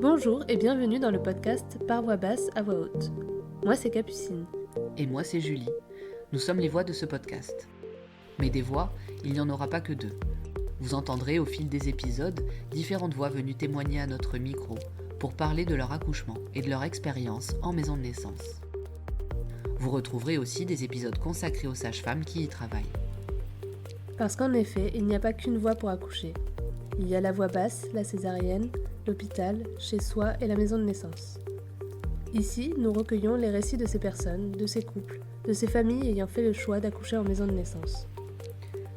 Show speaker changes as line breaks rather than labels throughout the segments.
Bonjour et bienvenue dans le podcast Par voix basse à voix haute. Moi c'est Capucine.
Et moi c'est Julie. Nous sommes les voix de ce podcast. Mais des voix, il n'y en aura pas que deux. Vous entendrez au fil des épisodes différentes voix venues témoigner à notre micro pour parler de leur accouchement et de leur expérience en maison de naissance. Vous retrouverez aussi des épisodes consacrés aux sages-femmes qui y travaillent.
Parce qu'en effet, il n'y a pas qu'une voie pour accoucher. Il y a la voie basse, la césarienne, l'hôpital, chez soi et la maison de naissance. Ici, nous recueillons les récits de ces personnes, de ces couples, de ces familles ayant fait le choix d'accoucher en maison de naissance.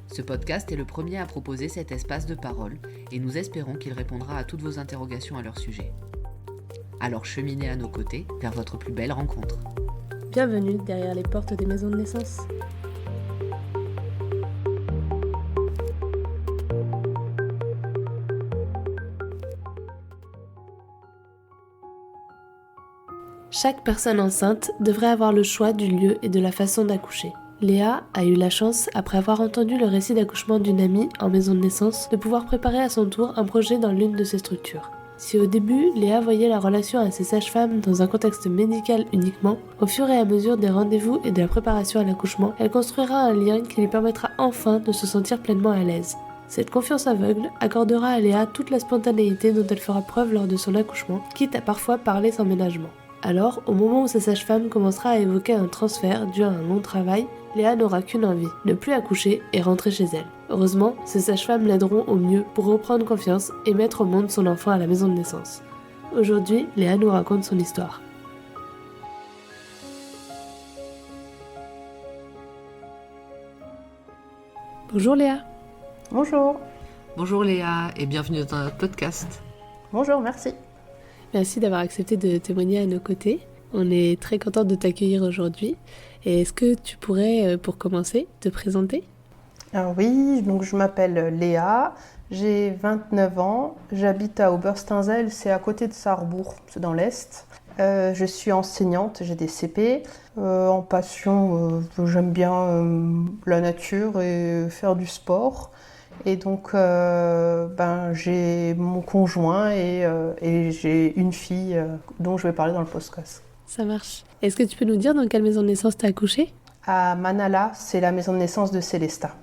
Ce podcast est le premier à proposer cet espace de parole et nous espérons qu'il répondra à toutes vos interrogations à leur sujet. Alors cheminez à nos côtés vers votre plus belle rencontre.
Bienvenue derrière les portes des maisons de naissance. Chaque personne enceinte devrait avoir le choix du lieu et de la façon d'accoucher. Léa a eu la chance, après avoir entendu le récit d'accouchement d'une amie en maison de naissance, de pouvoir préparer à son tour un projet dans l'une de ces structures. Si au début, Léa voyait la relation à ses sages-femmes dans un contexte médical uniquement, au fur et à mesure des rendez-vous et de la préparation à l'accouchement, elle construira un lien qui lui permettra enfin de se sentir pleinement à l'aise. Cette confiance aveugle accordera à Léa toute la spontanéité dont elle fera preuve lors de son accouchement, quitte à parfois parler sans ménagement. Alors, au moment où sa sage-femme commencera à évoquer un transfert dû à un long travail, Léa n'aura qu'une envie, ne plus accoucher et rentrer chez elle. Heureusement, ses sages-femmes l'aideront au mieux pour reprendre confiance et mettre au monde son enfant à la maison de naissance. Aujourd'hui, Léa nous raconte son histoire. Bonjour Léa.
Bonjour.
Bonjour Léa et bienvenue dans notre podcast.
Bonjour, merci.
Merci d'avoir accepté de témoigner à nos côtés. On est très contente de t'accueillir aujourd'hui. Et est-ce que tu pourrais, pour commencer, te présenter ?
Alors oui, donc je m'appelle Léa, j'ai 29 ans, j'habite à Obersteinzell, c'est à côté de Sarrebourg, c'est dans l'Est. Je suis enseignante, j'ai des CP. En passion, j'aime bien la nature et faire du sport. Et donc, j'ai mon conjoint et j'ai une fille dont je vais parler dans le podcast.
Ça marche. Est-ce que tu peux nous dire dans quelle maison de naissance tu as accouché ?
À Manala, c'est la maison de naissance de Célesta.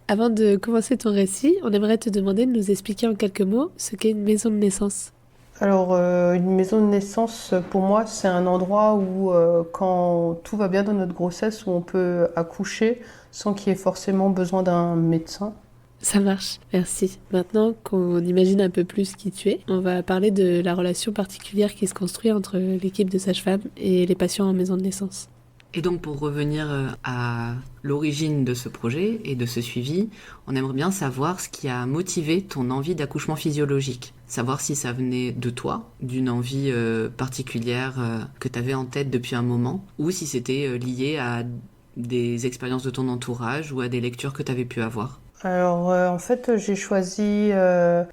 Avant de commencer ton récit, on aimerait te demander de nous expliquer en quelques mots ce qu'est une maison de naissance.
Alors, une maison de naissance, pour moi, c'est un endroit où, quand tout va bien dans notre grossesse, où on peut accoucher sans qu'il y ait forcément besoin d'un médecin.
Ça marche, merci. Maintenant qu'on imagine un peu plus qui tu es, on va parler de la relation particulière qui se construit entre l'équipe de sages-femmes et les patients en maison de naissance.
Et donc pour revenir à l'origine de ce projet et de ce suivi, on aimerait bien savoir ce qui a motivé ton envie d'accouchement physiologique. Savoir si ça venait de toi, d'une envie particulière que tu avais en tête depuis un moment, ou si c'était lié à des expériences de ton entourage ou à des lectures que tu avais pu avoir.
Alors, en fait, j'ai choisi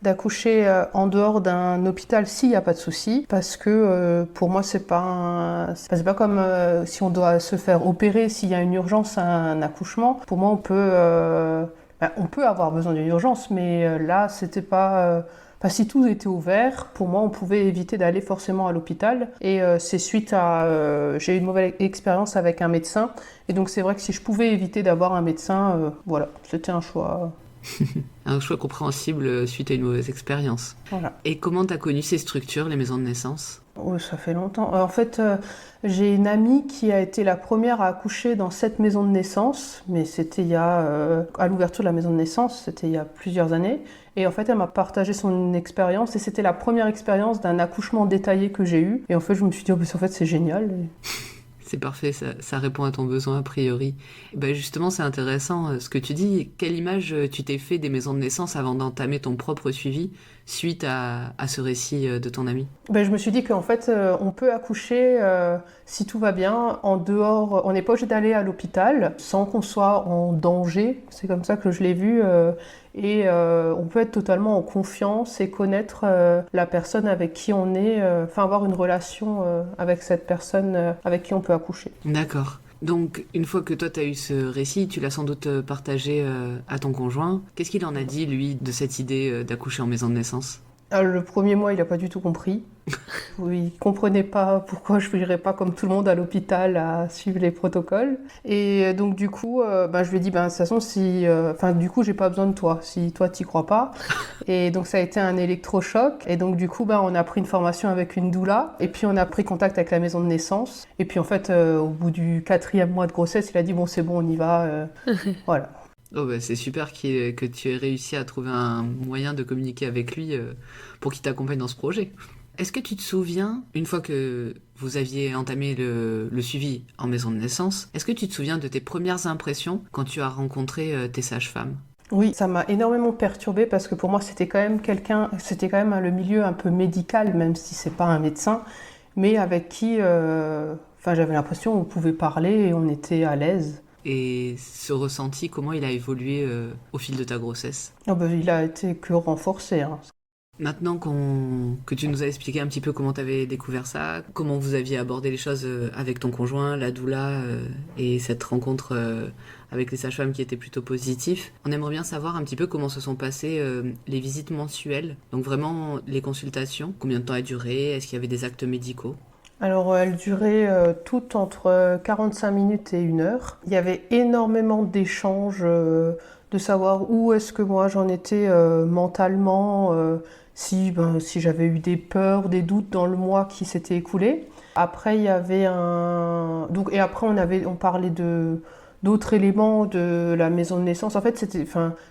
d'accoucher en dehors d'un hôpital s'il n'y a pas de souci, parce que pour moi, c'est pas comme si on doit se faire opérer, s'il y a une urgence à un accouchement. Pour moi, on peut avoir besoin d'une urgence, mais là, c'était pas... si tout était ouvert, pour moi, on pouvait éviter d'aller forcément à l'hôpital. Et c'est suite à... j'ai eu une mauvaise expérience avec un médecin. Et donc, c'est vrai que si je pouvais éviter d'avoir un médecin, voilà, c'était un choix.
Un choix compréhensible suite à une mauvaise expérience.
Voilà.
Et comment t'as connu ces structures, les maisons de naissance ?
Oh, ça fait longtemps. En fait, j'ai une amie qui a été la première à accoucher dans cette maison de naissance, mais c'était à l'ouverture de la maison de naissance, c'était il y a plusieurs années. Et en fait, elle m'a partagé son expérience et c'était la première expérience d'un accouchement détaillé que j'ai eu. Et en fait, je me suis dit, en fait, c'est génial.
C'est parfait, ça répond à ton besoin a priori. Et justement, c'est intéressant ce que tu dis. Quelle image tu t'es fait des maisons de naissance avant d'entamer ton propre suivi suite à ce récit de ton ami ?
Je me suis dit qu'en fait, on peut accoucher si tout va bien en dehors. On n'est pas obligé d'aller à l'hôpital sans qu'on soit en danger. C'est comme ça que je l'ai vu. Et on peut être totalement en confiance et connaître la personne avec qui on est, avoir une relation avec cette personne avec qui on peut accoucher.
D'accord. Donc, une fois que toi, tu as eu ce récit, tu l'as sans doute partagé à ton conjoint. Qu'est-ce qu'il en a dit, lui, de cette idée d'accoucher en maison de naissance ?
Alors, le premier mois, il n'a pas du tout compris. Il ne comprenait pas pourquoi je n'irais pas comme tout le monde à l'hôpital à suivre les protocoles. Et donc du coup, je lui ai dit, de toute façon, du coup, j'ai pas besoin de toi, si toi, t'y crois pas. Et donc ça a été un électrochoc. Et donc du coup, on a pris une formation avec une doula. Et puis on a pris contact avec la maison de naissance. Et puis en fait, au bout du 4e mois de grossesse, il a dit, bon, c'est bon, on y va. Voilà.
Oh bah c'est super que tu aies réussi à trouver un moyen de communiquer avec lui pour qu'il t'accompagne dans ce projet. Est-ce que tu te souviens, une fois que vous aviez entamé le suivi en maison de naissance, est-ce que tu te souviens de tes premières impressions quand tu as rencontré tes sages-femmes?
Oui, ça m'a énormément perturbée parce que pour moi, c'était quand même le milieu un peu médical, même si c'est pas un médecin, mais avec qui, j'avais l'impression qu'on pouvait parler et on était à l'aise.
Et ce ressenti, comment il a évolué au fil de ta grossesse?
Il a été que renforcé, hein.
Maintenant que tu nous as expliqué un petit peu comment tu avais découvert ça, comment vous aviez abordé les choses avec ton conjoint, la doula, et cette rencontre avec les sages-femmes qui était plutôt positif, on aimerait bien savoir un petit peu comment se sont passées les visites mensuelles, donc vraiment les consultations, combien de temps elles duraient, est-ce qu'il y avait des actes médicaux?
Alors, elle durait toutes entre 45 minutes et 1 heure. Il y avait énormément d'échanges, de savoir où est-ce que moi j'en étais mentalement, si j'avais eu des peurs, des doutes dans le mois qui s'était écoulé. Après, il y avait et après, on parlait d'autres éléments de la maison de naissance. En fait, c'était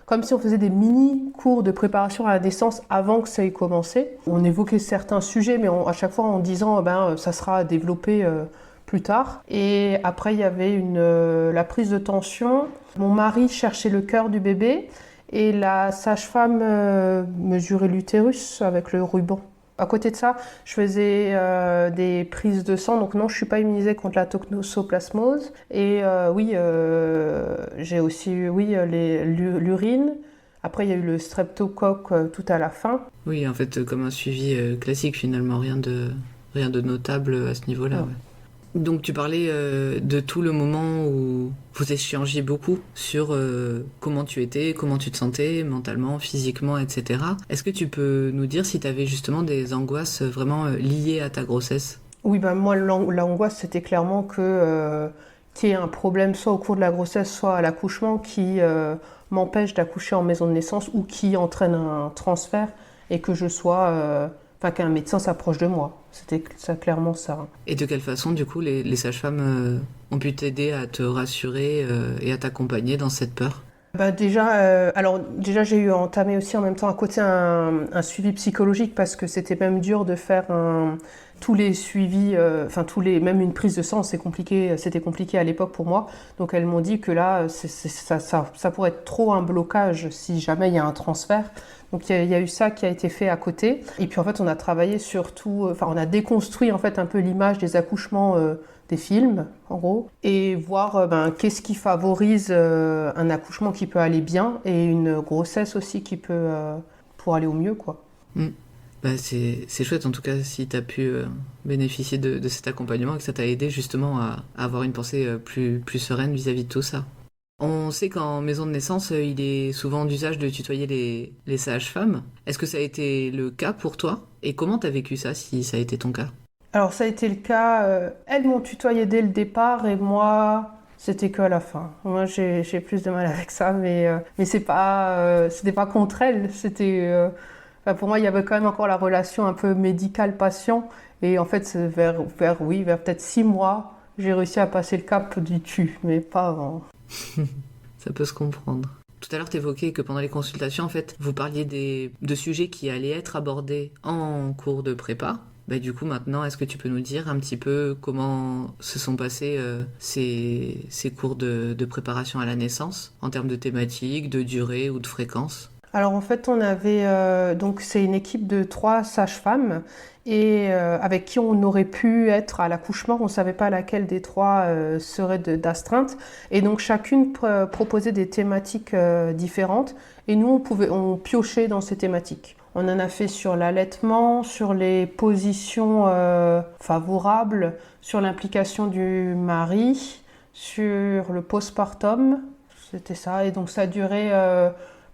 comme si on faisait des mini-cours de préparation à la naissance avant que ça ait commencé. On évoquait certains sujets, mais à chaque fois en disant ça sera développé plus tard. Et après, il y avait la prise de tension. Mon mari cherchait le cœur du bébé et la sage-femme mesurait l'utérus avec le ruban. À côté de ça, je faisais des prises de sang. Donc non, je ne suis pas immunisée contre la toxoplasmose. Et j'ai aussi l'urine. Après, il y a eu le streptocoque tout à la fin.
Oui, en fait, comme un suivi classique finalement, rien de notable à ce niveau-là.
Ouais.
Ouais. Donc tu parlais de tout le moment où vous échangez beaucoup sur comment tu étais, comment tu te sentais mentalement, physiquement, etc. Est-ce que tu peux nous dire si tu avais justement des angoisses vraiment liées à ta grossesse?
Oui, moi, l'angoisse, c'était clairement qu'il y ait un problème soit au cours de la grossesse, soit à l'accouchement qui m'empêche d'accoucher en maison de naissance ou qui entraîne un transfert et que je sois... qu'un médecin s'approche de moi. C'était clairement ça.
Et de quelle façon, du coup, les sages-femmes ont pu t'aider à te rassurer et à t'accompagner dans cette peur?
Déjà, j'ai eu entamé aussi en même temps à côté un suivi psychologique parce que c'était même dur de faire tous les suivis, même une prise de sang, c'était compliqué à l'époque pour moi. Donc elles m'ont dit que là, ça pourrait être trop un blocage si jamais il y a un transfert. Donc il y a eu ça qui a été fait à côté. Et puis en fait, on a travaillé surtout, on a déconstruit en fait un peu l'image des accouchements des films, en gros, et voir qu'est-ce qui favorise un accouchement qui peut aller bien et une grossesse aussi qui peut pour aller au mieux, quoi.
Mm. C'est chouette en tout cas si tu as pu bénéficier de cet accompagnement et que ça t'a aidé justement à avoir une pensée plus sereine vis-à-vis de tout ça. On sait qu'en maison de naissance, il est souvent d'usage de tutoyer les sages-femmes. Est-ce que ça a été le cas pour toi? Et comment t'as vécu ça, si ça a été ton cas?
Alors ça a été le cas, elles m'ont tutoyé dès le départ et moi, c'était que à la fin. Moi, j'ai plus de mal avec ça, mais c'était pas contre elles, pour moi, il y avait quand même encore la relation un peu médical-patient. Et en fait, c'est vers peut-être 6 mois, j'ai réussi à passer le cap du tu, mais pas avant.
Ça peut se comprendre. Tout à l'heure, tu évoquais que pendant les consultations, en fait, vous parliez de sujets qui allaient être abordés en cours de prépa. Du coup, maintenant, est-ce que tu peux nous dire un petit peu comment se sont passés ces cours de préparation à la naissance, en termes de thématiques, de durée ou de fréquence?
Alors en fait, on avait donc c'est une équipe de 3 sages-femmes et avec qui on aurait pu être à l'accouchement. On ne savait pas laquelle des 3 serait d'astreinte. Et donc chacune proposait des thématiques différentes et nous on piochait dans ces thématiques. On en a fait sur l'allaitement, sur les positions favorables, sur l'implication du mari, sur le postpartum. C'était ça. Et donc ça durait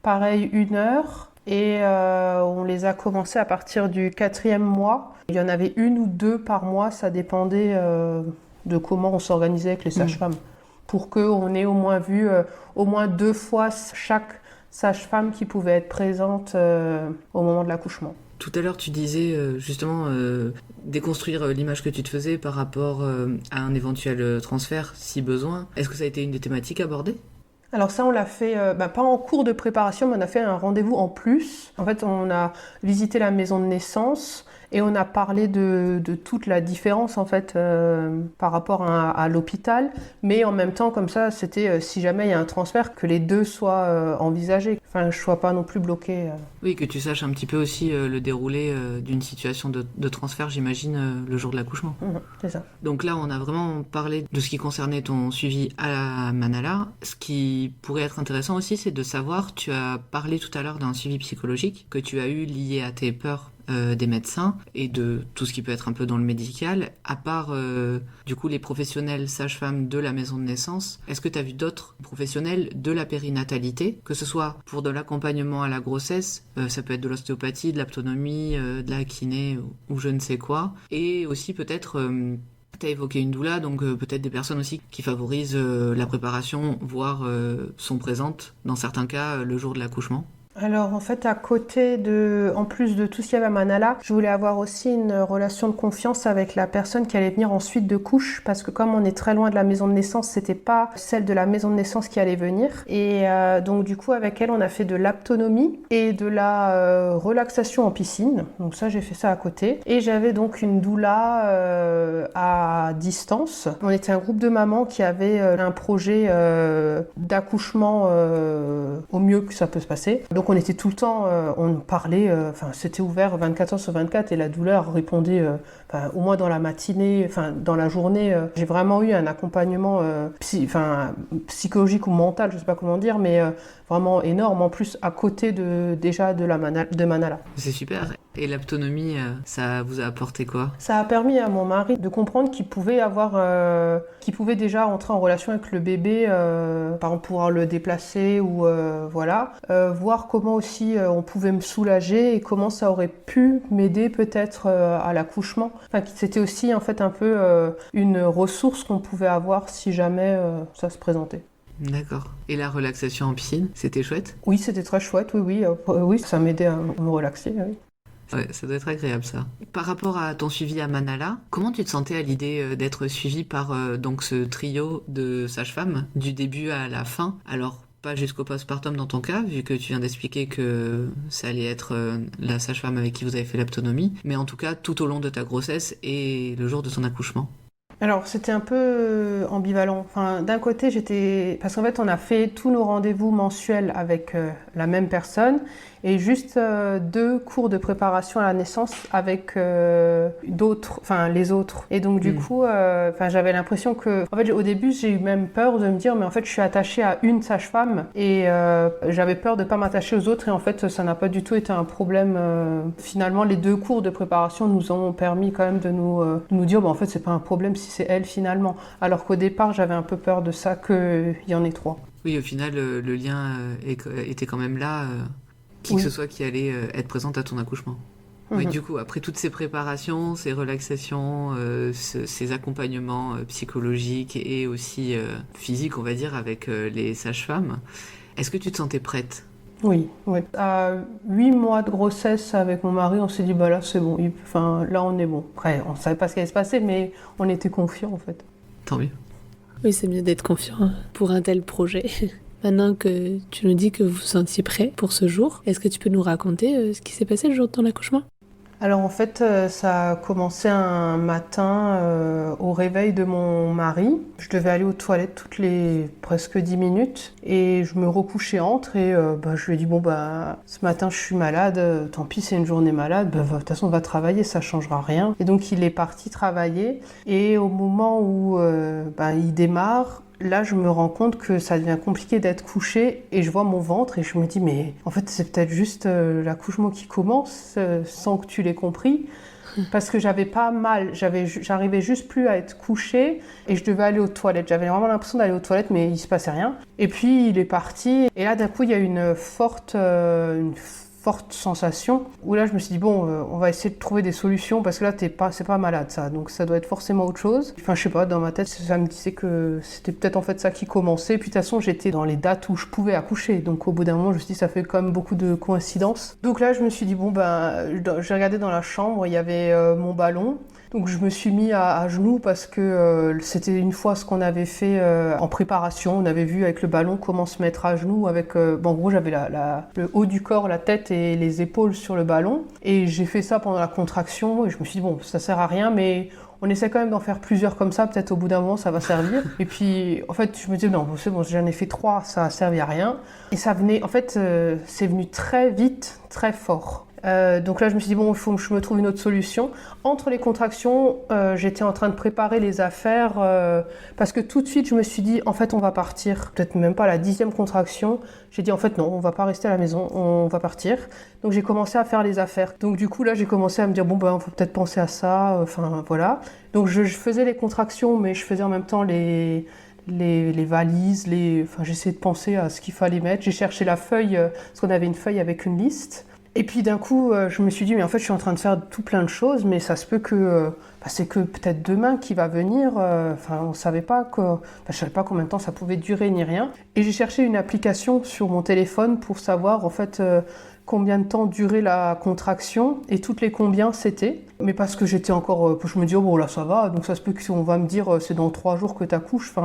pareil 1 heure. Et on les a commencés à partir du 4e mois. Il y en avait 1 ou 2 par mois, ça dépendait de comment on s'organisait avec les sages-femmes. Pour qu'on ait au moins vu au moins 2 fois chaque sage-femme qui pouvait être présente au moment de l'accouchement.
Tout à l'heure, tu disais justement déconstruire l'image que tu te faisais par rapport à un éventuel transfert, si besoin. Est-ce que ça a été une des thématiques abordées ?
Alors ça, on l'a fait, pas en cours de préparation, mais on a fait un rendez-vous en plus. En fait, on a visité la maison de naissance et on a parlé de toute la différence en fait par rapport à l'hôpital. Mais en même temps, comme ça, c'était si jamais il y a un transfert, que les deux soient envisagés. Enfin, je ne sois pas non plus bloquée.
Oui, que tu saches un petit peu aussi le déroulé d'une situation de transfert, j'imagine, le jour de l'accouchement.
C'est ça.
Donc là, on a vraiment parlé de ce qui concernait ton suivi à Manala. Ce qui pourrait être intéressant aussi, c'est de savoir, tu as parlé tout à l'heure d'un suivi psychologique que tu as eu lié à tes peurs des médecins et de tout ce qui peut être un peu dans le médical, à part du coup les professionnels sages-femmes de la maison de naissance. Est-ce que tu as vu d'autres professionnels de la périnatalité, que ce soit pour de l'accompagnement à la grossesse, ça peut être de l'ostéopathie, de l'aptonomie, de la kiné ou je ne sais quoi, et aussi peut-être tu as évoqué une doula, donc peut-être des personnes aussi qui favorisent la préparation, voire sont présentes dans certains cas le jour de l'accouchement.
Alors en fait, en plus de tout ce qu'il y avait à Manala, je voulais avoir aussi une relation de confiance avec la personne qui allait venir ensuite de couche, parce que comme on est très loin de la maison de naissance, c'était pas celle de la maison de naissance qui allait venir. Et donc du coup, avec elle, on a fait de l'aptonomie et de la relaxation en piscine. Donc ça, j'ai fait ça à côté. Et j'avais donc une doula à distance. On était un groupe de mamans qui avaient un projet d'accouchement au mieux que ça peut se passer. Donc on était tout le temps, on parlait, c'était ouvert 24 heures sur 24 et la douleur répondait au moins dans la matinée, dans la journée. J'ai vraiment eu un accompagnement psychologique ou mental, je sais pas comment dire, mais vraiment énorme, en plus à côté de Manala.
C'est super. Et l'aptonomie, ça vous a apporté quoi ?
Ça a permis à mon mari de comprendre qu'il pouvait déjà entrer en relation avec le bébé, par exemple pouvoir le déplacer ou voir comment aussi on pouvait me soulager et comment ça aurait pu m'aider peut-être à l'accouchement. C'était aussi en fait un peu une ressource qu'on pouvait avoir si jamais ça se présentait.
D'accord. Et la relaxation en piscine, c'était chouette ?
Oui, c'était très chouette, oui, ça m'aidait à me relaxer, oui.
Ouais, ça doit être agréable ça. Par rapport à ton suivi à Manala, comment tu te sentais à l'idée d'être suivie par donc ce trio de sages-femmes du début à la fin ? Alors, pas jusqu'au postpartum dans ton cas, vu que tu viens d'expliquer que ça allait être la sage-femme avec qui vous avez fait l'aptonomie, mais en tout cas tout au long de ta grossesse et le jour de ton accouchement.
Alors c'était un peu ambivalent. D'un côté parce qu'en fait on a fait tous nos rendez-vous mensuels avec la même personne et juste 2 cours de préparation à la naissance avec les autres. Et donc du coup, j'avais l'impression que, en fait, au début j'ai eu même peur de me dire, mais en fait je suis attachée à une sage-femme et j'avais peur de pas m'attacher aux autres et en fait ça n'a pas du tout été un problème. Finalement, les 2 cours de préparation nous ont permis quand même de nous dire, en fait c'est pas un problème si c'est elle finalement. Alors qu'au départ j'avais un peu peur de ça, qu'il y en ait 3.
Oui, au final le lien était quand même là. Qui que ce soit qui allait être présente à ton accouchement. Oui, du coup, après toutes ces préparations, ces relaxations, ces accompagnements psychologiques et aussi physiques, on va dire, avec les sages-femmes, est-ce que tu te sentais prête ?
Oui. À 8 mois de grossesse avec mon mari, on s'est dit, là c'est bon, là on est bon. Après, on savait pas ce qui allait se passer, mais on était confiants en fait.
Tant mieux.
Oui, c'est mieux d'être confiant pour un tel projet. Maintenant que tu nous dis que vous vous sentiez prêt pour ce jour, est-ce que tu peux nous raconter ce qui s'est passé le jour de ton accouchement ?
Alors en fait, ça a commencé un matin au réveil de mon mari. Je devais aller aux toilettes toutes les presque 10 minutes et je me recouchais entre et je lui ai dit ce matin je suis malade, tant pis c'est une journée malade, de toute façon on va travailler, ça changera rien. Et donc il est parti travailler et au moment où il démarre, là, je me rends compte que ça devient compliqué d'être couchée et je vois mon ventre et je me dis mais en fait c'est peut-être juste l'accouchement qui commence sans que tu l'aies compris parce que j'avais pas mal, j'arrivais juste plus à être couchée et je devais aller aux toilettes. J'avais vraiment l'impression d'aller aux toilettes mais il se passait rien. Et puis il est parti et là d'un coup il y a une forte forte sensation où là je me suis dit bon on va essayer de trouver des solutions parce que là c'est pas malade ça, donc ça doit être forcément autre chose. Enfin je sais pas, dans ma tête ça me disait que c'était peut-être en fait ça qui commençait, puis de toute façon j'étais dans les dates où je pouvais accoucher, donc au bout d'un moment je me suis dit ça fait quand même beaucoup de coïncidences. Donc là je me suis dit bon j'ai regardé dans la chambre, il y avait mon ballon. Donc je me suis mis à genoux parce que c'était une fois ce qu'on avait fait en préparation. On avait vu avec le ballon comment se mettre à genoux avec... en gros j'avais le haut du corps, la tête et les épaules sur le ballon. Et j'ai fait ça pendant la contraction et je me suis dit bon ça sert à rien mais... On essaie quand même d'en faire plusieurs comme ça, peut-être au bout d'un moment ça va servir. Et puis en fait je me dis non c'est bon, j'en ai fait 3, ça a servi à rien. Et ça venait, en fait c'est venu très vite, très fort. Donc là je me suis dit bon il faut que je me trouve une autre solution. Entre les contractions j'étais en train de préparer les affaires parce que tout de suite je me suis dit en fait on va partir, peut-être même pas à la 10e contraction. J'ai dit en fait non on va pas rester à la maison, on va partir. Donc j'ai commencé à faire les affaires. Donc du coup là j'ai commencé à me dire bon on faut peut-être penser à ça, enfin voilà. Donc je faisais les contractions mais je faisais en même temps les valises, j'essayais de penser à ce qu'il fallait mettre. J'ai cherché la feuille, parce qu'on avait une feuille avec une liste. Et puis d'un coup, je me suis dit, mais en fait, je suis en train de faire tout plein de choses, mais ça se peut que c'est que peut-être demain qui va venir. On savait pas je savais pas combien de temps ça pouvait durer ni rien. Et j'ai cherché une application sur mon téléphone pour savoir en fait combien de temps durait la contraction et toutes les combien c'était. Mais parce que j'étais encore, je me dis, oh bon là ça va, donc ça se peut qu'on va me dire c'est dans 3 jours que t'accouches.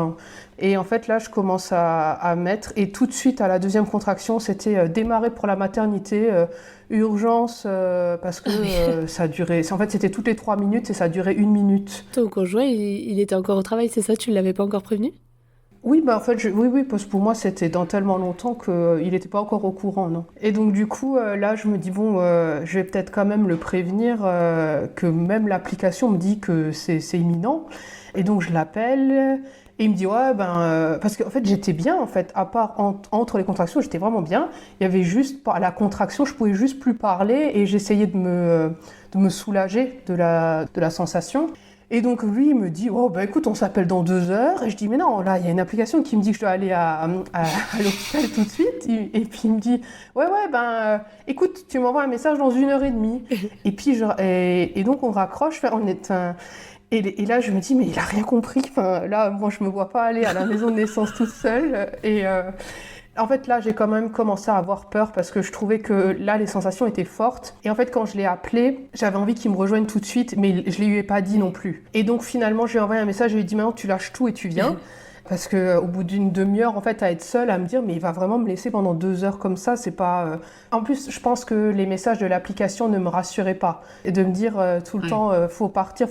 Et en fait là je commence à mettre, et tout de suite à la 2e contraction c'était démarrer pour la maternité, urgence, parce que ça durait, en fait c'était toutes les 3 minutes et ça durait 1 minute.
Ton conjoint il était encore au travail, c'est ça? Tu l'avais pas encore prévenu?
Oui, en fait, oui, parce que pour moi, c'était dans tellement longtemps qu'il n'était pas encore au courant, non. Et donc, du coup, là, je me dis, bon, je vais peut-être quand même le prévenir que même l'application me dit que c'est imminent. Et donc, je l'appelle et il me dit, ouais, parce qu'en fait, j'étais bien, en fait, à part entre les contractions, j'étais vraiment bien. Il y avait juste, à la contraction, je pouvais juste plus parler et j'essayais de me soulager de la sensation. Et donc lui il me dit écoute on s'appelle dans 2 heures, et je dis mais non là il y a une application qui me dit que je dois aller à l'hôpital tout de suite, et puis il me dit écoute tu m'envoies un message dans 1h30 et puis et donc on raccroche, et là je me dis mais il a rien compris, là moi je me vois pas aller à la maison de naissance toute seule, et en fait, là, j'ai quand même commencé à avoir peur parce que je trouvais que là, les sensations étaient fortes. Et en fait, quand je l'ai appelé, j'avais envie qu'il me rejoigne tout de suite, mais je ne lui ai pas dit non plus. Et donc, finalement, je lui ai envoyé un message, je lui ai dit, maintenant, tu lâches tout et tu viens. Parce qu'au bout d'une demi-heure, en fait, à être seule, à me dire, mais il va vraiment me laisser pendant 2 heures comme ça, c'est pas... En plus, je pense que les messages de l'application ne me rassuraient pas. Et de me dire tout le temps, faut partir,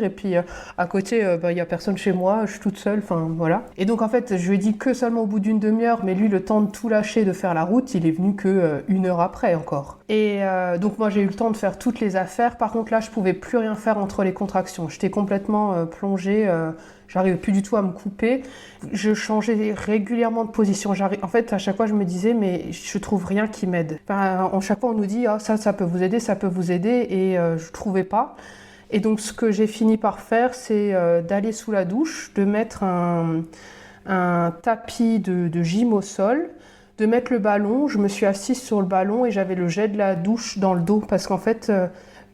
et puis à côté, il y a personne chez moi, je suis toute seule, voilà. Et donc, en fait, je lui ai dit que seulement au bout d'une demi-heure, mais lui, le temps de tout lâcher, de faire la route, il est venu que 1 heure après encore. Et donc, moi, j'ai eu le temps de faire toutes les affaires. Par contre, là, je pouvais plus rien faire entre les contractions. J'étais complètement plongée... J'arrivais plus du tout à me couper. Je changeais régulièrement de position. En fait, à chaque fois, je me disais, mais je trouve rien qui m'aide. À chaque fois, on nous dit, ça peut vous aider, ça peut vous aider, et je trouvais pas. Et donc, ce que j'ai fini par faire, c'est d'aller sous la douche, de mettre un tapis de gym au sol, de mettre le ballon. Je me suis assise sur le ballon et j'avais le jet de la douche dans le dos, parce qu'en fait,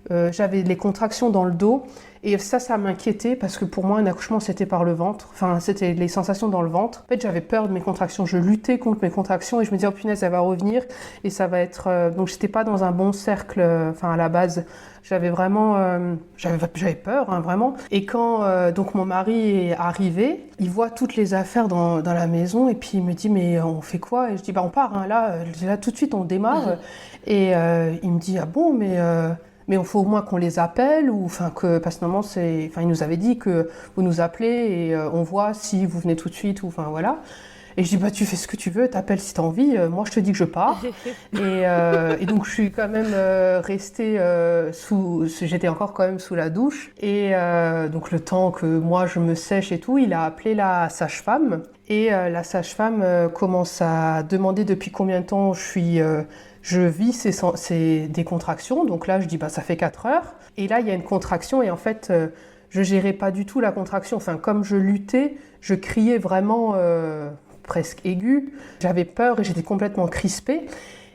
j'avais les contractions dans le dos. Et ça m'inquiétait parce que pour moi, un accouchement, c'était par le ventre. C'était les sensations dans le ventre. En fait, j'avais peur de mes contractions. Je luttais contre mes contractions et je me disais, oh punaise, elle va revenir. Et ça va être... Donc, j'étais pas dans un bon cercle, à la base. J'avais vraiment... j'avais peur, vraiment. Et quand donc mon mari est arrivé, il voit toutes les affaires dans la maison et puis il me dit, mais on fait quoi? Et je dis, on part, là tout de suite, on démarre. Et il me dit, ah bon, mais il faut au moins qu'on les appelle, parce que normalement, il nous avait dit que vous nous appelez et on voit si vous venez tout de suite, voilà. Et je dis, tu fais ce que tu veux, t'appelles si t'as envie, moi je te dis que je pars. Et donc je suis quand même restée j'étais encore quand même sous la douche. Et donc le temps que moi je me sèche et tout, il a appelé la sage-femme. Et la sage-femme commence à demander depuis combien de temps je vis des contractions. Donc là, je dis, ça fait 4 heures. Et là, il y a une contraction et en fait, je gérais pas du tout la contraction. Comme je luttais, je criais vraiment presque aigu. J'avais peur et j'étais complètement crispée.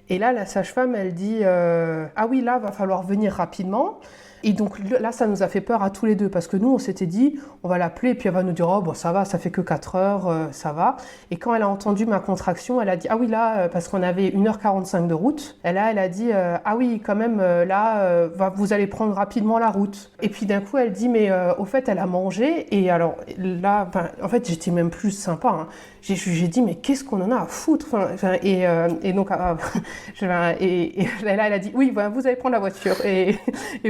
Et là, la sage-femme, elle dit ah oui, là, va falloir venir rapidement. Et donc là, ça nous a fait peur à tous les deux parce que nous, on s'était dit, on va l'appeler et puis elle va nous dire, oh bon, ça va, ça fait que 4 heures, ça va. Et quand elle a entendu ma contraction, elle a dit, ah oui, là, parce qu'on avait 1h45 de route, elle a dit, ah oui, quand même, là, vous allez prendre rapidement la route. Et puis d'un coup, elle dit, mais au fait, elle a mangé. Et alors là, en fait, j'étais même plus sympa. Hein. J'ai dit, mais qu'est-ce qu'on en a à foutre et donc, et là, elle a dit, oui, vous allez prendre la voiture et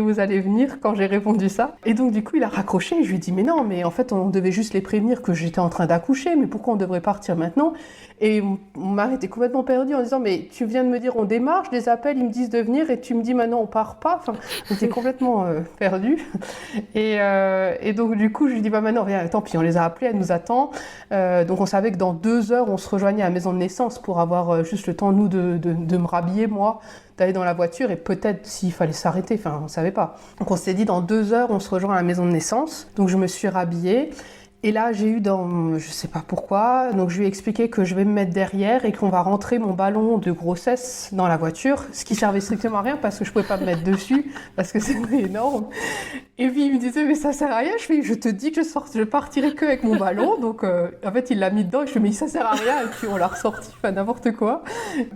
vous allez venir quand j'ai répondu ça. Et donc, du coup, il a raccroché. Je lui ai dit, mais non, mais en fait, on devait juste les prévenir que j'étais en train d'accoucher, mais pourquoi on devrait partir maintenant? Et mon mari était complètement perdu en disant, mais tu viens de me dire on démarre, je les appelle, ils me disent de venir et tu me dis maintenant on part pas. Enfin, j'étais complètement perdu. Et donc du coup, je lui dis, bah maintenant, viens, tant pis, on les a appelés, elle nous attend. Donc on savait que dans 2 heures, on se rejoignait à la maison de naissance pour avoir juste le temps, nous, de me rhabiller, moi, d'aller dans la voiture et peut-être s'il fallait s'arrêter, enfin on savait pas. Donc on s'est dit dans 2 heures, on se rejoint à la maison de naissance. Donc je me suis rhabillée. Et là, j'ai eu je sais pas pourquoi, donc je lui ai expliqué que je vais me mettre derrière et qu'on va rentrer mon ballon de grossesse dans la voiture, ce qui servait strictement à rien parce que je pouvais pas me mettre dessus, parce que c'était énorme. Et puis il me disait, mais ça sert à rien. Je te dis que je partirai que avec mon ballon. Donc en fait, il l'a mis dedans et je lui ai dit, ça sert à rien. Et puis on l'a ressorti, enfin n'importe quoi.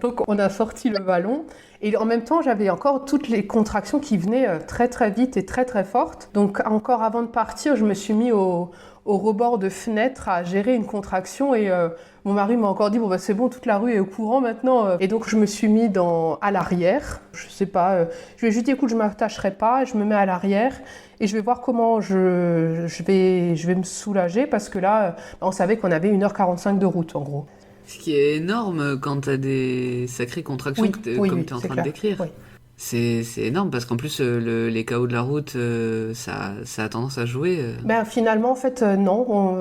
Donc on a sorti le ballon. Et en même temps, j'avais encore toutes les contractions qui venaient très très vite et très très fortes. Donc encore avant de partir, je me suis mis au rebord de fenêtre à gérer une contraction et mon mari m'a encore dit bon bah c'est bon, toute la rue est au courant maintenant et donc je me suis mis à l'arrière, je sais pas, je lui ai juste dit écoute je m'attacherai pas, je me mets à l'arrière et je vais voir comment je vais me soulager parce que là on savait qu'on avait 1h45 de route en gros.
Ce qui est énorme quand t'as des sacrées contractions comme tu es en train de décrire. Oui. C'est énorme parce qu'en plus les chaos de la route ça a tendance à jouer.
Ben finalement en fait non,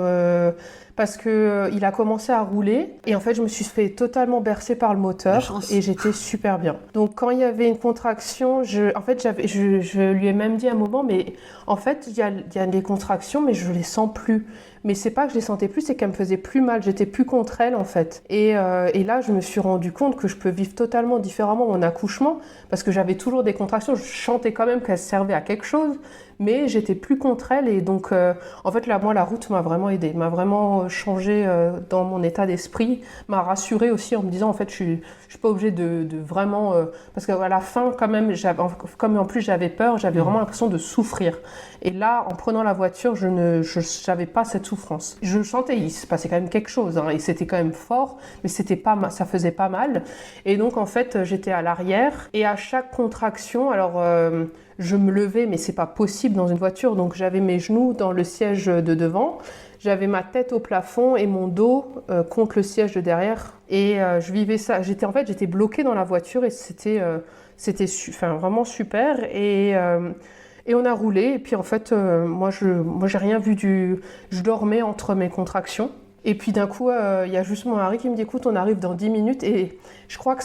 parce que il a commencé à rouler et en fait je me suis fait totalement bercer par le moteur et j'étais super bien. Donc quand il y avait une contraction, je lui ai même dit à un moment mais en fait il y a des contractions mais je les sens plus. Mais c'est pas que je les sentais plus, c'est qu'elles me faisaient plus mal, j'étais plus contre elles en fait. Et là, je me suis rendu compte que je peux vivre totalement différemment mon accouchement, parce que j'avais toujours des contractions, je chantais quand même qu'elles servaient à quelque chose, mais j'étais plus contre elles. Et donc, en fait, là, moi, la route m'a vraiment aidée, m'a vraiment changé dans mon état d'esprit, m'a rassurée aussi en me disant, en fait, je suis pas obligée de vraiment... parce qu'à la fin, quand même, comme en plus j'avais peur, j'avais vraiment l'impression de souffrir. Et là, en prenant la voiture, je n'avais pas cette souffrance. Je chantais, il se passait quand même quelque chose, hein, et c'était quand même fort, mais ça faisait pas mal. Et donc, en fait, j'étais à l'arrière, et à chaque contraction, alors... je me levais, mais c'est pas possible dans une voiture, donc j'avais mes genoux dans le siège de devant, j'avais ma tête au plafond et mon dos contre le siège de derrière, et je vivais ça. J'étais bloquée dans la voiture et c'était vraiment super. Et on a roulé, et puis en fait, moi j'ai rien vu je dormais entre mes contractions. Et puis d'un coup, il y a juste mon mari qui me dit écoute, on arrive dans 10 minutes et je crois que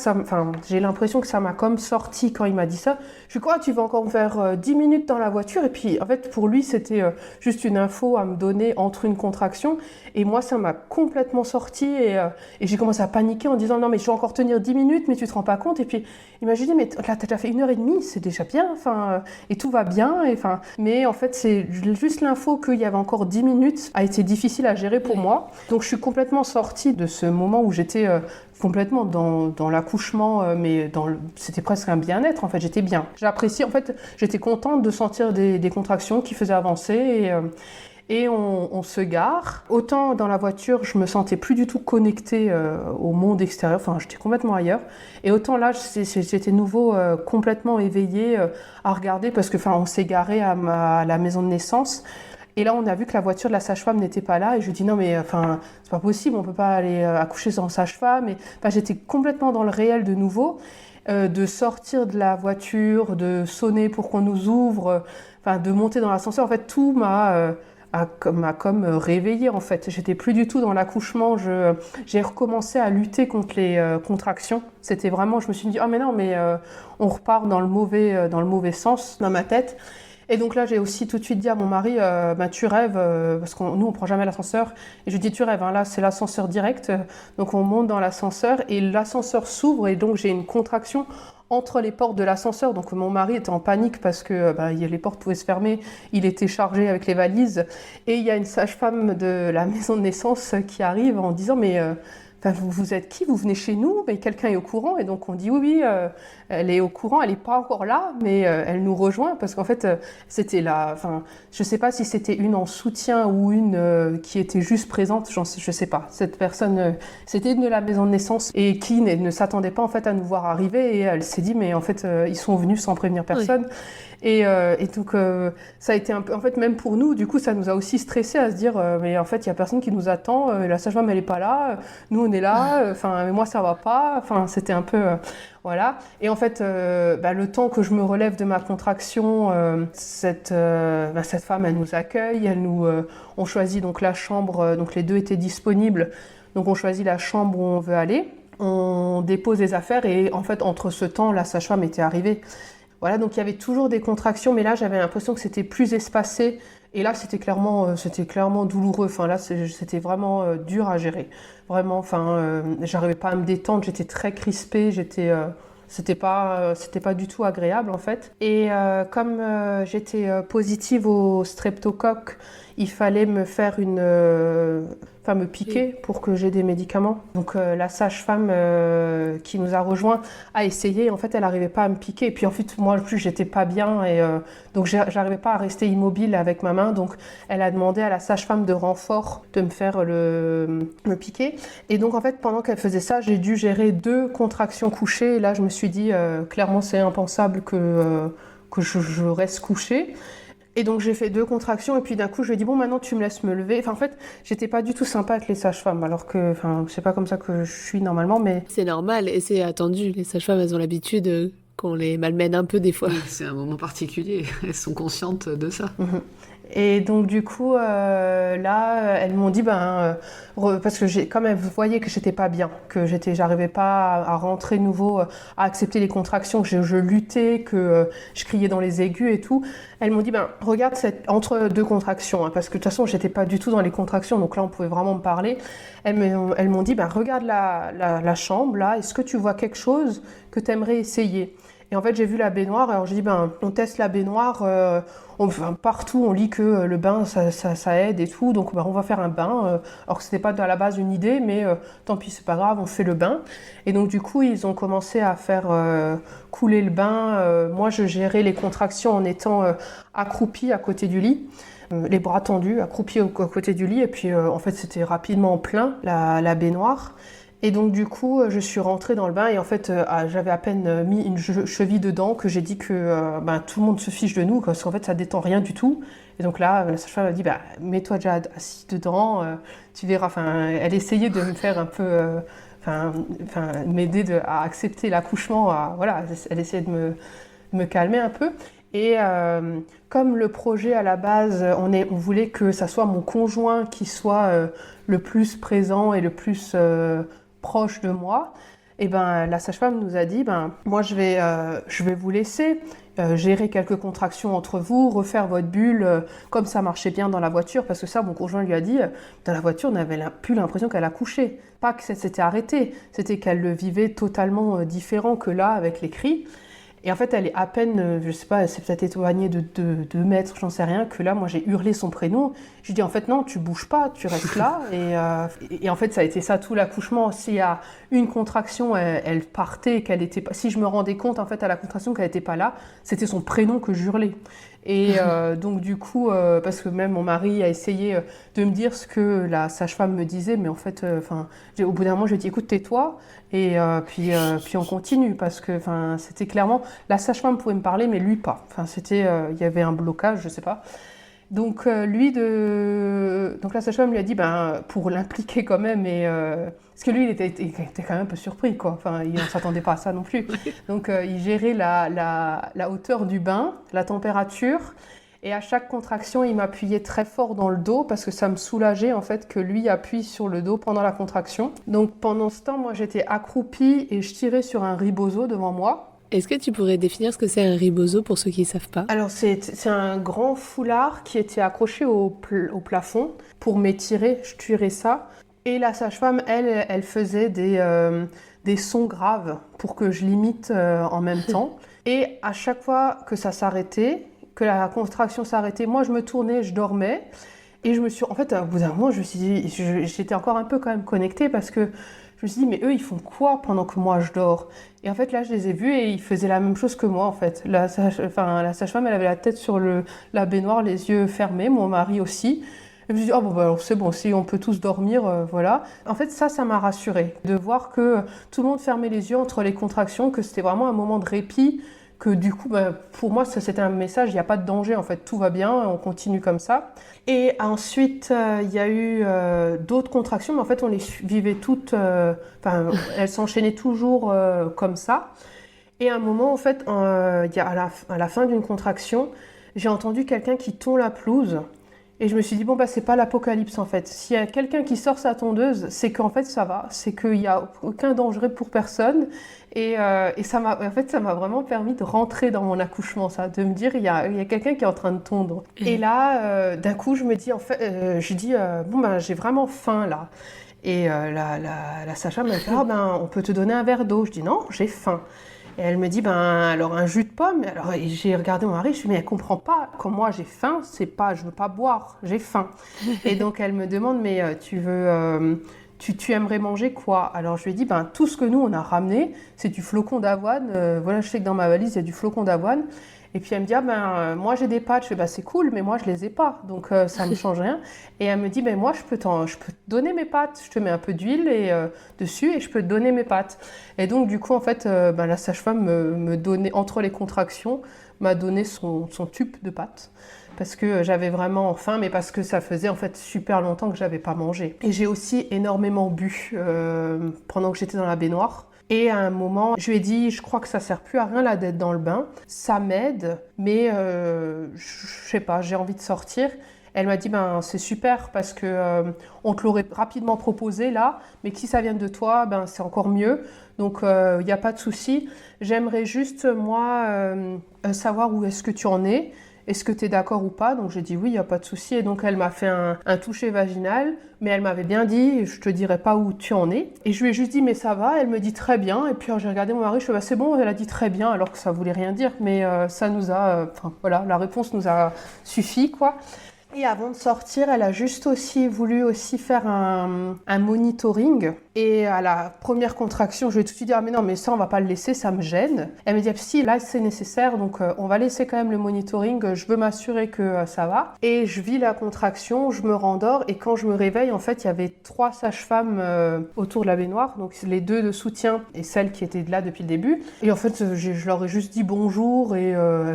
j'ai l'impression que ça m'a comme sorti quand il m'a dit ça. Je crois tu vas encore me faire 10 minutes dans la voiture. Et puis en fait, pour lui, c'était juste une info à me donner entre une contraction. Et moi, ça m'a complètement sorti et j'ai commencé à paniquer en disant non, mais je vais encore tenir 10 minutes, mais tu te rends pas compte. Et puis il m'a juste dit mais là, t'as déjà fait 1h30, c'est déjà bien, et tout va bien. Mais en fait, c'est juste l'info qu'il y avait encore 10 minutes a été difficile à gérer pour moi. Donc je suis complètement sortie de ce moment où j'étais complètement dans l'accouchement, mais c'était presque un bien-être, en fait, j'étais bien. J'apprécie, en fait, j'étais contente de sentir des contractions qui faisaient avancer et on se gare. Autant dans la voiture, je me sentais plus du tout connectée au monde extérieur, j'étais complètement ailleurs. Et autant là, j'étais nouveau complètement éveillée à regarder parce que on s'est garé à la maison de naissance. Et là, on a vu que la voiture de la sage-femme n'était pas là. Et je lui dis non, mais c'est pas possible, on peut pas aller accoucher sans sage-femme. Et j'étais complètement dans le réel de nouveau, de sortir de la voiture, de sonner pour qu'on nous ouvre, de monter dans l'ascenseur. En fait, tout m'a comme réveillée. En fait, j'étais plus du tout dans l'accouchement. J'ai recommencé à lutter contre les contractions. C'était vraiment, je me suis dit oh mais non, mais on repart dans le mauvais sens dans ma tête. Et donc là, j'ai aussi tout de suite dit à mon mari, tu rêves, parce que nous, on prend jamais l'ascenseur. Et je lui dis, tu rêves, hein, là, c'est l'ascenseur direct. Donc on monte dans l'ascenseur et l'ascenseur s'ouvre et donc j'ai une contraction entre les portes de l'ascenseur. Donc mon mari était en panique parce que les portes pouvaient se fermer. Il était chargé avec les valises. Et il y a une sage-femme de la maison de naissance qui arrive en disant, mais... vous êtes qui? Vous venez chez nous? Mais quelqu'un est au courant? Et donc on dit oui, elle est au courant, elle n'est pas encore là, mais elle nous rejoint parce qu'en fait c'était là. Je ne sais pas si c'était une en soutien ou une qui était juste présente, je ne sais pas. Cette personne, c'était une de la maison de naissance et qui ne s'attendait pas en fait à nous voir arriver et elle s'est dit mais en fait ils sont venus sans prévenir personne. Oui. Et donc, ça a été un peu... En fait, même pour nous, du coup, ça nous a aussi stressé à se dire mais en fait, il n'y a personne qui nous attend. La sage-femme, elle n'est pas là. Nous, on est là. Mais moi, ça ne va pas. C'était un peu... voilà. Et en fait, le temps que je me relève de ma contraction, cette femme, elle nous accueille. On choisit donc la chambre. Donc, les deux étaient disponibles. Donc, on choisit la chambre où on veut aller. On dépose les affaires. Et en fait, entre ce temps, la sage-femme était arrivée. Voilà, donc il y avait toujours des contractions, mais là j'avais l'impression que c'était plus espacé. Et là c'était clairement douloureux. Là c'était vraiment dur à gérer. Vraiment, j'arrivais pas à me détendre, j'étais très crispée, c'était pas du tout agréable en fait. Et comme j'étais positive au streptocoque, il fallait me faire me piquer pour que j'ai des médicaments. Donc la sage-femme qui nous a rejoints a essayé. En fait, elle n'arrivait pas à me piquer. Et puis en fait, moi, en plus, j'étais pas bien et donc j'arrivais pas à rester immobile avec ma main. Donc elle a demandé à la sage-femme de renfort de me faire me piquer. Et donc en fait, pendant qu'elle faisait ça, j'ai dû gérer 2 contractions couchées. Et là, je me suis dit clairement, c'est impensable que je reste couchée. Et donc j'ai fait 2 contractions et puis d'un coup je lui ai dit bon maintenant tu me laisses me lever. En fait j'étais pas du tout sympa avec les sages-femmes alors que c'est pas comme ça que je suis normalement mais...
C'est normal et c'est attendu, les sages-femmes elles ont l'habitude qu'on les malmène un peu des fois.
Oui, c'est un moment particulier, elles sont conscientes de ça.
Mm-hmm. Et donc du coup là elles m'ont dit parce que comme elles voyaient que j'étais pas bien, que j'arrivais pas à rentrer nouveau, à accepter les contractions, que je luttais, que je criais dans les aigus et tout, elles m'ont dit regarde entre 2 contractions, hein, parce que de toute façon j'étais pas du tout dans les contractions, donc là on pouvait vraiment me parler. Elles m'ont dit regarde la chambre là, est-ce que tu vois quelque chose que tu aimerais essayer? Et en fait, j'ai vu la baignoire, alors j'ai dit, on teste la baignoire, partout on lit que le bain, ça aide et tout, donc on va faire un bain, alors que c'était pas à la base une idée, mais tant pis, c'est pas grave, on fait le bain. Et donc du coup, ils ont commencé à faire couler le bain. Moi, je gérais les contractions en étant accroupie à côté du lit. Les bras tendus, accroupis à côté du lit, et puis en fait, c'était rapidement plein, la baignoire. Et donc du coup, je suis rentrée dans le bain et en fait, j'avais à peine mis une cheville dedans que j'ai dit que tout le monde se fiche de nous parce qu'en fait, ça détend rien du tout. Et donc là, la sage-femme m'a dit, mets-toi déjà assis dedans, tu verras. Elle essayait de me faire un peu, m'aider à accepter l'accouchement. Elle essayait de me calmer un peu. Et comme le projet à la base, on voulait que ça soit mon conjoint qui soit le plus présent et le plus proche de moi, et la sage-femme nous a dit moi je vais vous laisser gérer quelques contractions entre vous, refaire votre bulle comme ça marchait bien dans la voiture, parce que ça mon conjoint lui a dit dans la voiture on avait plus l'impression qu'elle accouchait, pas que ça s'était arrêté, c'était qu'elle le vivait totalement différent que là avec les cris. Et en fait, elle est à peine, je sais pas, elle s'est peut-être éloignée de 2 mètres, j'en sais rien, que là, moi, j'ai hurlé son prénom. Je lui ai dit, en fait, non, tu bouges pas, tu restes là. Et en fait, ça a été ça tout l'accouchement. S'il y a une contraction, elle partait, qu'elle était pas... Si je me rendais compte, en fait, à la contraction, qu'elle n'était pas là, c'était son prénom que j'hurlais. Et donc du coup, parce que même mon mari a essayé de me dire ce que la sage-femme me disait, mais en fait, au bout d'un moment, j'ai dit écoute, tais-toi, et puis on continue, parce que c'était clairement, la sage-femme pouvait me parler, mais lui pas. Il y avait un blocage, je sais pas. Donc donc la sage-femme lui a dit pour l'impliquer quand même parce que lui il était quand même un peu surpris quoi. Il ne s'attendait pas à ça non plus. Donc il gérait la hauteur du bain, la température, et à chaque contraction il m'appuyait très fort dans le dos parce que ça me soulageait en fait que lui appuie sur le dos pendant la contraction. Donc pendant ce temps moi j'étais accroupie et je tirais sur un rebozo devant moi.
Est-ce que tu pourrais définir ce que c'est un rebozo pour ceux qui ne savent pas?
Alors, c'est un grand foulard qui était accroché au plafond pour m'étirer, je tuerais ça. Et la sage-femme, elle faisait des sons graves pour que je l'imite en même temps. Et à chaque fois que ça s'arrêtait, que la contraction s'arrêtait, moi je me tournais, je dormais. Et en fait, au bout d'un moment, je me suis dit, j'étais encore un peu quand même connectée parce que je me suis dit, mais eux, ils font quoi pendant que moi je dors? Et en fait, là, je les ai vus et ils faisaient la même chose que moi, en fait. La sage-femme, elle avait la tête sur la baignoire, les yeux fermés, mon mari aussi. Et je me suis dit, oh bon, bah, alors c'est bon, si on peut tous dormir, voilà. En fait, ça m'a rassurée de voir que tout le monde fermait les yeux entre les contractions, que c'était vraiment un moment de répit, que du coup, bah, pour moi, c'était un message, il n'y a pas de danger, en fait, tout va bien, on continue comme ça. Et ensuite, il y a eu d'autres contractions, mais en fait, on les vivait toutes, elles s'enchaînaient toujours comme ça. Et à un moment, en fait, à la fin d'une contraction, j'ai entendu quelqu'un qui tond la pelouse. Et je me suis dit, bon, bah, c'est pas l'apocalypse en fait. S'il y a quelqu'un qui sort sa tondeuse, c'est qu'en fait ça va, c'est qu'il n'y a aucun danger pour personne. Et ça m'a vraiment permis de rentrer dans mon accouchement, ça, de me dire, il y a quelqu'un qui est en train de tondre. Et là, d'un coup, je me dis, en fait, bon, ben, j'ai vraiment faim là. Et la sage-femme me dit, ah, ben, on peut te donner un verre d'eau. Je dis, non, j'ai faim. Et elle me dit, ben, alors un jus de pomme. Alors j'ai regardé mon mari, je lui ai dit, mais elle comprend pas. Quand moi j'ai faim, c'est pas, je veux pas boire, j'ai faim. Et donc elle me demande, mais tu aimerais manger quoi? Alors je lui ai dit, ben, tout ce que nous on a ramené, c'est du flocon d'avoine. Voilà, je sais que dans ma valise il y a du flocon d'avoine. Et puis elle me dit, ah ben, moi j'ai des pâtes. Je fais, bah c'est cool, mais moi je les ai pas, donc ça me change rien. Et elle me dit, ben moi je peux te donner mes pâtes. Je te mets un peu d'huile dessus et je peux te donner mes pâtes. Et donc du coup en fait, la sage-femme me donnait, entre les contractions, m'a donné son tube de pâtes. Parce que j'avais vraiment faim, mais parce que ça faisait en fait super longtemps que j'avais pas mangé. Et j'ai aussi énormément bu pendant que j'étais dans la baignoire. Et à un moment, je lui ai dit, je crois que ça sert plus à rien là d'être dans le bain. Ça m'aide, mais je sais pas, j'ai envie de sortir. Elle m'a dit, ben c'est super parce que on te l'aurait rapidement proposé là, mais que si ça vient de toi, ben c'est encore mieux. Donc il n'y a pas de souci. J'aimerais juste moi savoir où est-ce que tu en es. Est-ce que tu es d'accord ou pas? Donc j'ai dit oui, il n'y a pas de souci. Et donc elle m'a fait un toucher vaginal, mais elle m'avait bien dit, je te dirai pas où tu en es. Et je lui ai juste dit, mais ça va? Elle me dit très bien. Et puis j'ai regardé mon mari, je fais, bah, c'est bon, elle a dit très bien, alors que ça voulait rien dire. Mais ça nous a, voilà, la réponse nous a suffi, quoi. Et avant de sortir, elle a juste voulu faire un monitoring. Et à la première contraction, je lui ai tout de suite dit, ah mais non, mais ça on va pas le laisser, ça me gêne. Elle me dit, ah, si, là c'est nécessaire, donc on va laisser quand même le monitoring, je veux m'assurer que ça va. Et je vis la contraction, je me rendors, et quand je me réveille, en fait, il y avait 3 sages-femmes autour de la baignoire, donc les 2 de soutien et celle qui était là depuis le début. Et en fait, je leur ai juste dit bonjour, et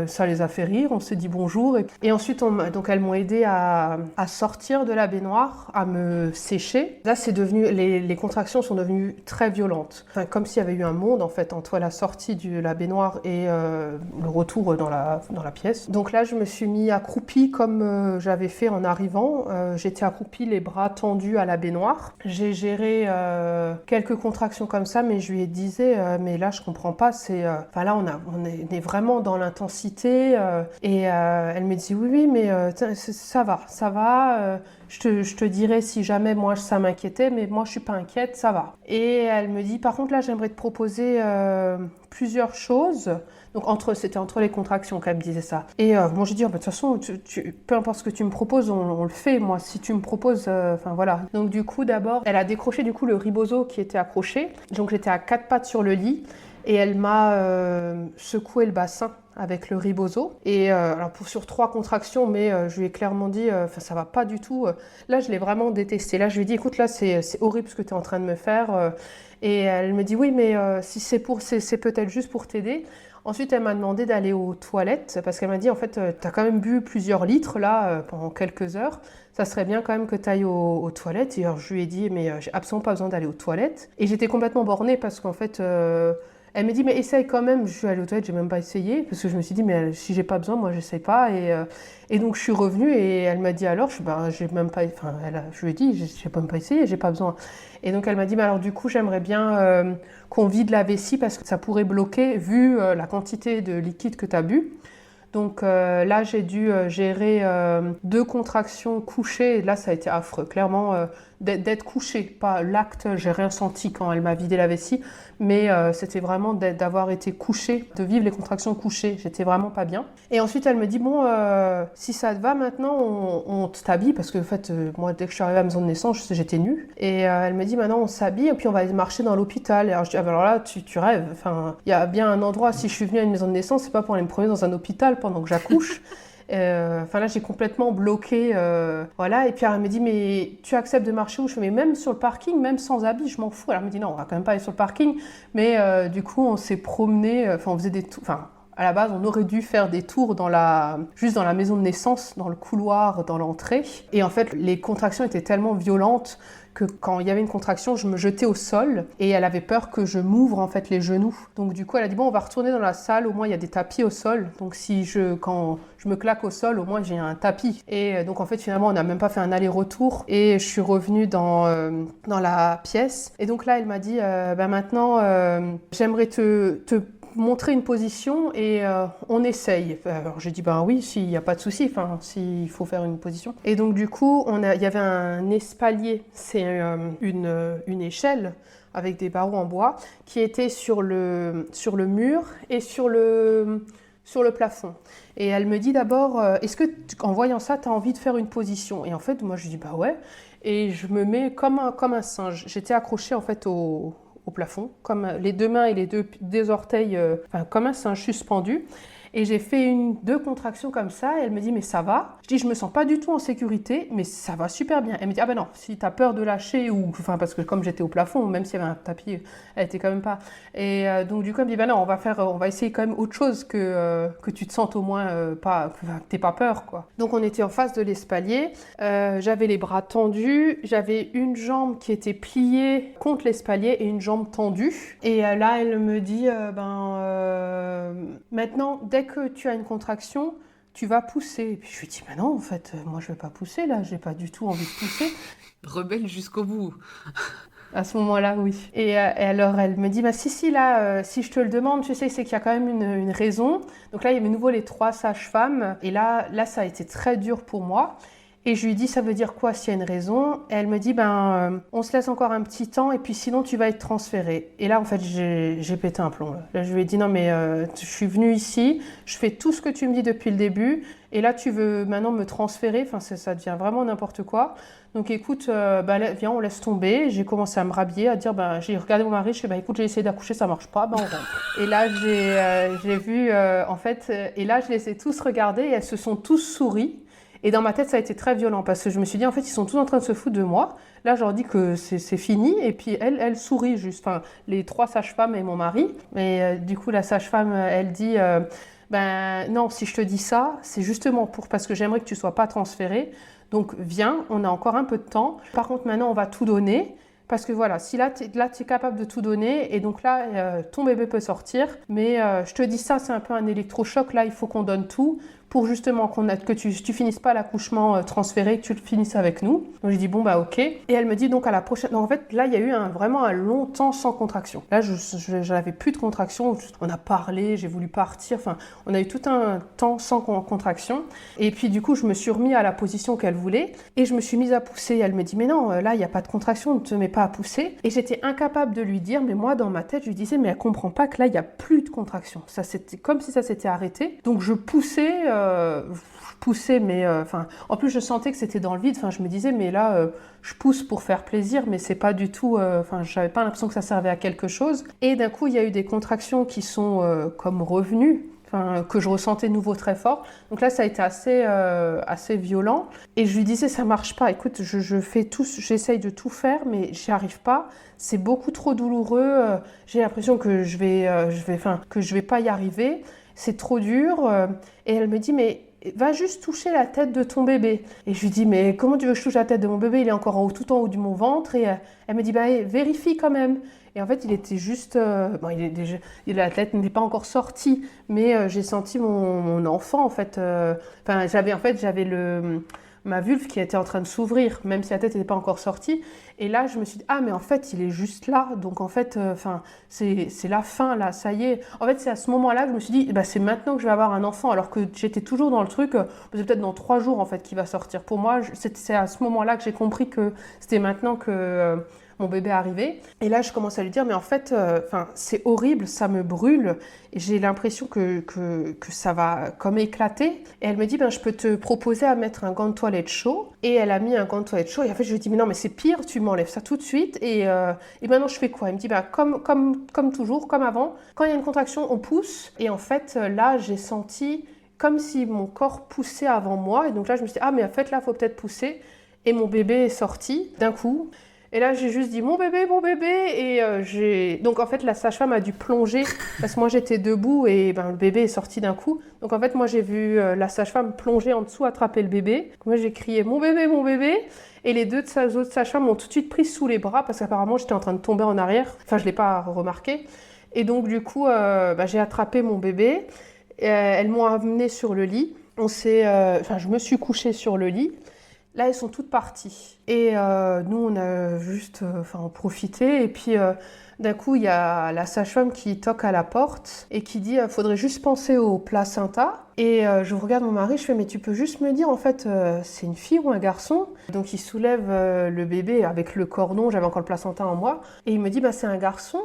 ça les a fait rire, on s'est dit bonjour. Et ensuite, donc elles m'ont aidé à sortir de la baignoire, à me sécher. Là, c'est devenu, les contractions sont devenues très violentes. Enfin, comme s'il y avait eu un monde, en fait, entre la sortie de la baignoire et le retour dans la pièce. Donc là, je me suis mis accroupie comme j'avais fait en arrivant. J'étais accroupie, les bras tendus à la baignoire. J'ai géré quelques contractions comme ça, mais je lui disais, mais là, je comprends pas. Enfin, là, on est vraiment dans l'intensité. Et elle me dit, oui, mais ça va. Je te dirai si jamais moi ça m'inquiétait, mais moi je suis pas inquiète, ça va. Et elle me dit, par contre là j'aimerais te proposer plusieurs choses. Donc c'était entre les contractions qu'elle me disait ça. Et moi j'ai dit, oh, bah, de toute façon, peu importe ce que tu me proposes, on le fait. Moi, si tu me proposes, enfin voilà. Donc du coup, d'abord, elle a décroché du coup le rebozo qui était accroché. Donc j'étais à 4 pattes sur le lit et elle m'a secoué le bassin avec le rebozo. Et alors sur 3 contractions, mais je lui ai clairement dit, ça va pas du tout. Là, je l'ai vraiment détesté. Là, je lui ai dit, écoute, là, c'est horrible ce que tu es en train de me faire. Et elle me dit, oui, mais si c'est peut-être juste pour t'aider. Ensuite, elle m'a demandé d'aller aux toilettes parce qu'elle m'a dit, en fait, tu as quand même bu plusieurs litres là pendant quelques heures. Ça serait bien quand même que tu ailles aux toilettes. Et alors, je lui ai dit, mais j'ai absolument pas besoin d'aller aux toilettes. Et j'étais complètement bornée parce qu'en fait, Elle me dit, mais essaye quand même. Je suis allée aux toilettes, j'ai même pas essayé, parce que je me suis dit, mais si j'ai pas besoin, moi, j'essaye pas. Et donc, je suis revenue et elle m'a dit, alors, j'ai même pas, enfin, je lui ai dit, j'ai même pas essayé, j'ai pas besoin. Et donc, elle m'a dit, mais alors, du coup, j'aimerais bien qu'on vide la vessie parce que ça pourrait bloquer, vu la quantité de liquide que tu as bu. Donc là, j'ai dû gérer 2 contractions couchées. Et là, ça a été affreux. Clairement, d'être couchée, pas l'acte, j'ai rien senti quand elle m'a vidé la vessie, mais c'était vraiment d'avoir été couchée, de vivre les contractions couchées. J'étais vraiment pas bien. Et ensuite, elle me dit, bon, si ça te va maintenant, on t'habille, parce que en fait, moi, dès que je suis arrivée à la maison de naissance, j'étais nue. Et elle me dit, maintenant, on s'habille, et puis on va aller marcher dans l'hôpital. Et alors, je dis, ah, ben alors là, tu rêves. Enfin, il y a bien un endroit, si je suis venue à une maison de naissance, c'est pas pour aller me promener dans un hôpital pendant que j'accouche. Enfin là, j'ai complètement bloqué. Voilà. Et puis elle me dit, mais tu acceptes de marcher où? Je fais, mais même sur le parking, même sans habit, je m'en fous. Alors elle me dit, non, on va quand même pas aller sur le parking. Mais du coup, on s'est promené. Enfin, on faisait des tours. Enfin, à la base, on aurait dû faire des tours juste dans la maison de naissance, dans le couloir, dans l'entrée. Et en fait, les contractions étaient tellement violentes que quand il y avait une contraction, je me jetais au sol et elle avait peur que je m'ouvre en fait les genoux. Donc du coup, elle a dit, bon, on va retourner dans la salle, au moins il y a des tapis au sol. Donc quand je me claque au sol, au moins j'ai un tapis. Et donc en fait, finalement, on n'a même pas fait un aller-retour et je suis revenue dans la pièce. Et donc là, elle m'a dit, maintenant, j'aimerais te montrer une position et on essaye. Alors j'ai dit, ben oui, s'il n'y a pas de souci, enfin, s'il faut faire une position. Et donc du coup, il y avait un espalier, c'est une échelle avec des barreaux en bois qui était sur le mur et sur le plafond. Et elle me dit d'abord, est-ce que en voyant ça, tu as envie de faire une position? Et en fait, moi je dis, bah ouais. Et je me mets comme un singe. J'étais accrochée en fait au plafond, comme les 2 mains et les deux orteils, comme un singe suspendu. Et j'ai fait 2 contractions comme ça, et elle me dit, mais ça va? Je dis, je me sens pas du tout en sécurité, mais ça va super bien. Elle me dit, ah ben non, si t'as peur de lâcher, parce que comme j'étais au plafond, même s'il y avait un tapis, elle était quand même pas. Et donc du coup, elle me dit, ben non, on va essayer quand même autre chose que tu te sentes au moins que t'aies pas peur, quoi. Donc on était en face de l'espalier, j'avais les bras tendus, j'avais une jambe qui était pliée contre l'espalier et une jambe tendue. Et là, elle me dit, maintenant, dès que tu as une contraction, tu vas pousser. Et puis je lui dis, mais non, en fait, moi je vais pas pousser là, j'ai pas du tout envie de pousser.
Rebelle jusqu'au bout.
À ce moment-là, oui. Et alors elle me dit, bah si là, si je te le demande, tu sais, c'est qu'il y a quand même une raison. Donc là, il y avait de nouveau les 3 sages-femmes. Et là, ça a été très dur pour moi. Et je lui dis, ça veut dire quoi s'il y a une raison? Et elle me dit, on se laisse encore un petit temps et puis sinon tu vas être transférée. Et là, en fait, j'ai pété un plomb. Là, je lui ai dit, non mais je suis venue ici, je fais tout ce que tu me dis depuis le début et là, tu veux maintenant me transférer? Enfin, ça devient vraiment n'importe quoi. Donc écoute, viens, on laisse tomber. J'ai commencé à me rhabiller, à dire, j'ai regardé mon mari, je fais, écoute, j'ai essayé d'accoucher, ça marche pas, on rentre. Et là, j'ai vu, en fait, et là, je les ai tous regardés et elles se sont tous souris. Et dans ma tête, ça a été très violent parce que je me suis dit, en fait, ils sont tous en train de se foutre de moi. Là, je leur dis que c'est fini. Et puis, elle sourit juste. Enfin, les 3 sages-femmes et mon mari. Et du coup, la sage-femme, elle dit, non, si je te dis ça, c'est justement parce que j'aimerais que tu ne sois pas transférée. Donc, viens, on a encore un peu de temps. Par contre, maintenant, on va tout donner. Parce que voilà, si là, tu es capable de tout donner, et donc là, ton bébé peut sortir. Mais je te dis ça, c'est un peu un électrochoc. Là, il faut qu'on donne tout pour justement que tu finisses pas l'accouchement transféré, que tu le finisses avec nous. Donc, je dis, bon, ok. Et elle me dit, donc, à la prochaine... Donc, en fait, là, il y a eu vraiment un long temps sans contraction. Là, je n'avais plus de contraction. On a parlé, j'ai voulu partir. Enfin, on a eu tout un temps sans contraction. Et puis, du coup, je me suis remis à la position qu'elle voulait. Et je me suis mise à pousser. Elle me dit, mais non, là, il n'y a pas de contraction, ne te mets pas à pousser. Et j'étais incapable de lui dire, mais moi, dans ma tête, je lui disais, mais elle comprend pas que là, il n'y a plus de contraction. Ça, c'était comme si ça s'était arrêté. Donc, je poussais... mais en plus je sentais que c'était dans le vide. Enfin, je me disais, mais là, je pousse pour faire plaisir, mais c'est pas du tout. J'avais pas l'impression que ça servait à quelque chose. Et d'un coup, il y a eu des contractions qui sont comme revenues. Que je ressentais de nouveau très fort. Donc là, ça a été assez violent. Et je lui disais, ça marche pas. Écoute, j'essaye de tout faire, mais j'y arrive pas. C'est beaucoup trop douloureux. J'ai l'impression que que je vais pas y arriver. C'est trop dur. Et elle me dit, mais va juste toucher la tête de ton bébé. Et je lui dis, mais comment tu veux que je touche la tête de mon bébé? Il est encore tout en haut de mon ventre. Et elle me dit, bah, vérifie quand même. Et en fait, il était juste... bon, la tête n'était pas encore sortie, mais j'ai senti mon enfant, en fait. J'avais ma vulve qui était en train de s'ouvrir, même si la tête n'était pas encore sortie. Et là, je me suis dit, ah, mais en fait, il est juste là. Donc, en fait, c'est la fin, là, ça y est. En fait, c'est à ce moment-là que je me suis dit, bah, c'est maintenant que je vais avoir un enfant. Alors que j'étais toujours dans le truc, c'est peut-être dans 3 jours, en fait, qu'il va sortir. Pour moi, c'est à ce moment-là que j'ai compris que c'était maintenant que... mon bébé arrivait. Et là, je commence à lui dire, mais en fait, c'est horrible, ça me brûle. Et j'ai l'impression que ça va comme éclater. Et elle me dit, je peux te proposer à mettre un gant de toilette chaud. Et elle a mis un gant de toilette chaud. Et en fait, je lui dis, mais non, mais c'est pire, tu m'enlèves ça tout de suite. Et maintenant, je fais quoi? Elle me dit, comme toujours, comme avant. Quand il y a une contraction, on pousse. Et en fait, là, j'ai senti comme si mon corps poussait avant moi. Et donc là, je me suis dit, ah, mais en fait, là, il faut peut-être pousser. Et mon bébé est sorti d'un coup. Et là, j'ai juste dit mon bébé. Et donc, en fait, la sage-femme a dû plonger parce que moi, j'étais debout et le bébé est sorti d'un coup. Donc, en fait, moi, j'ai vu la sage-femme plonger en dessous, attraper le bébé. Moi, j'ai crié mon bébé. Et les deux autres sages-femmes m'ont tout de suite prise sous les bras parce qu'apparemment, j'étais en train de tomber en arrière. Enfin, je ne l'ai pas remarqué. Et donc, du coup, j'ai attrapé mon bébé. Elles m'ont amenée sur le lit. Je me suis couchée sur le lit. Là, elles sont toutes parties. Et nous, on a juste profité. Et puis, d'un coup, il y a la sage-femme qui toque à la porte et qui dit « faudrait juste penser au placenta ». Et je regarde mon mari, je fais « mais tu peux juste me dire, en fait, c'est une fille ou un garçon ?» Donc, il soulève le bébé avec le cordon, j'avais encore le placenta en moi. Et il me dit « c'est un garçon ».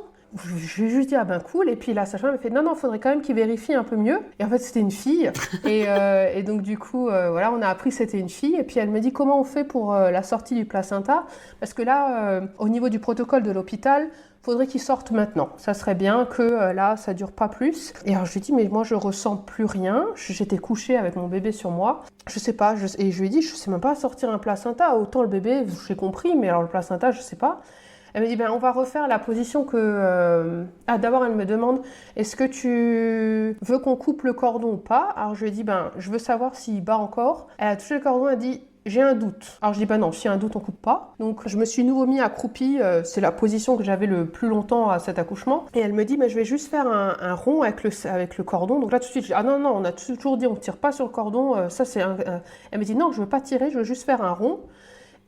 Je lui ai juste dit, cool. Et puis la sage-femme m'a fait, non, faudrait quand même qu'il vérifie un peu mieux. Et en fait, c'était une fille. Et donc, du coup, on a appris que c'était une fille. Et puis, elle me dit, comment on fait pour la sortie du placenta? Parce que là, au niveau du protocole de l'hôpital, faudrait qu'il sorte maintenant. Ça serait bien que là, ça dure pas plus. Et alors, je lui ai dit, mais moi, je ressens plus rien. J'étais couchée avec mon bébé sur moi. Je sais pas. Et je lui ai dit, je sais même pas sortir un placenta. Autant le bébé, j'ai compris, mais alors le placenta, je sais pas. Elle me dit, on va refaire la position que... d'abord, elle me demande, est-ce que tu veux qu'on coupe le cordon ou pas? Alors, je lui ai dit, je veux savoir s'il bat encore. Elle a touché le cordon, elle a dit, j'ai un doute. Alors, je dis, non, s'il y a un doute, on coupe pas. Donc, je me suis nouveau mis accroupie. C'est la position que j'avais le plus longtemps à cet accouchement. Et elle me dit, je vais juste faire un rond avec le cordon. Donc là, tout de suite, je dis, non, on a toujours dit, on tire pas sur le cordon. Elle me dit, non, je veux pas tirer, je veux juste faire un rond.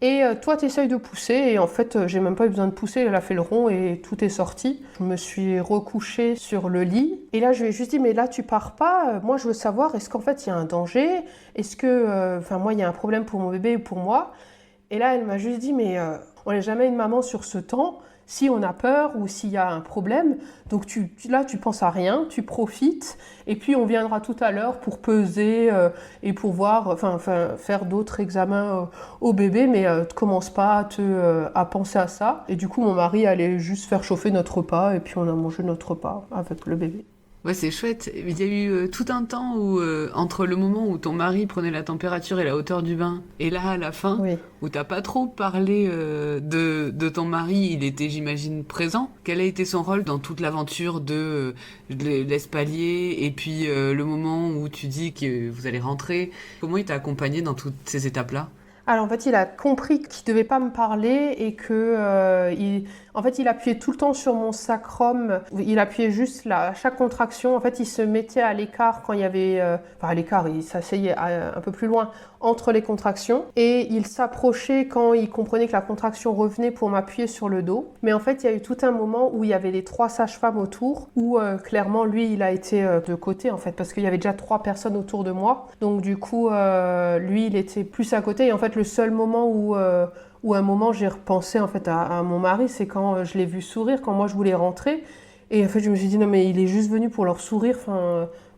Et toi, tu essayes de pousser. Et en fait, j'ai même pas eu besoin de pousser. Elle a fait le rond et tout est sorti. Je me suis recouchée sur le lit. Et là, je lui ai juste dit, mais là, tu pars pas. Moi, je veux savoir, est-ce qu'en fait, il y a un danger? Est-ce que, moi, il y a un problème pour mon bébé ou pour moi? Et là, elle m'a juste dit, mais on n'est jamais une maman sur ce temps. Si on a peur ou s'il y a un problème, donc là tu penses à rien, tu profites, et puis on viendra tout à l'heure pour peser et pour voir, faire d'autres examens au bébé, mais commence pas à penser à ça. Et du coup mon mari allait juste faire chauffer notre repas et puis on a mangé notre repas avec le bébé.
Ouais, c'est chouette. Il y a eu tout un temps où, entre le moment où ton mari prenait la température et la hauteur du bain, et là, à la fin, oui, où t'as pas trop parlé de ton mari, il était, j'imagine, présent. Quel a été son rôle dans toute l'aventure de l'espalier, et puis le moment où tu dis que vous allez rentrer? Comment il t'a accompagné dans toutes ces étapes-là?
Alors en fait, il a compris qu'il devait pas me parler et que il appuyait tout le temps sur mon sacrum. Il appuyait juste à chaque contraction. En fait, il se mettait à l'écart quand il y avait, à l'écart, il s'asseyait un peu plus loin entre les contractions et il s'approchait quand il comprenait que la contraction revenait pour m'appuyer sur le dos. Mais en fait, il y a eu tout un moment où il y avait les 3 sages-femmes autour, où clairement lui, il a été de côté en fait, parce qu'il y avait déjà 3 personnes autour de moi. Donc du coup, lui, il était plus à côté. Et en fait, le seul moment où un moment j'ai repensé en fait à mon mari, c'est quand je l'ai vu sourire, quand moi je voulais rentrer. Et en fait, je me suis dit non mais il est juste venu pour leur sourire.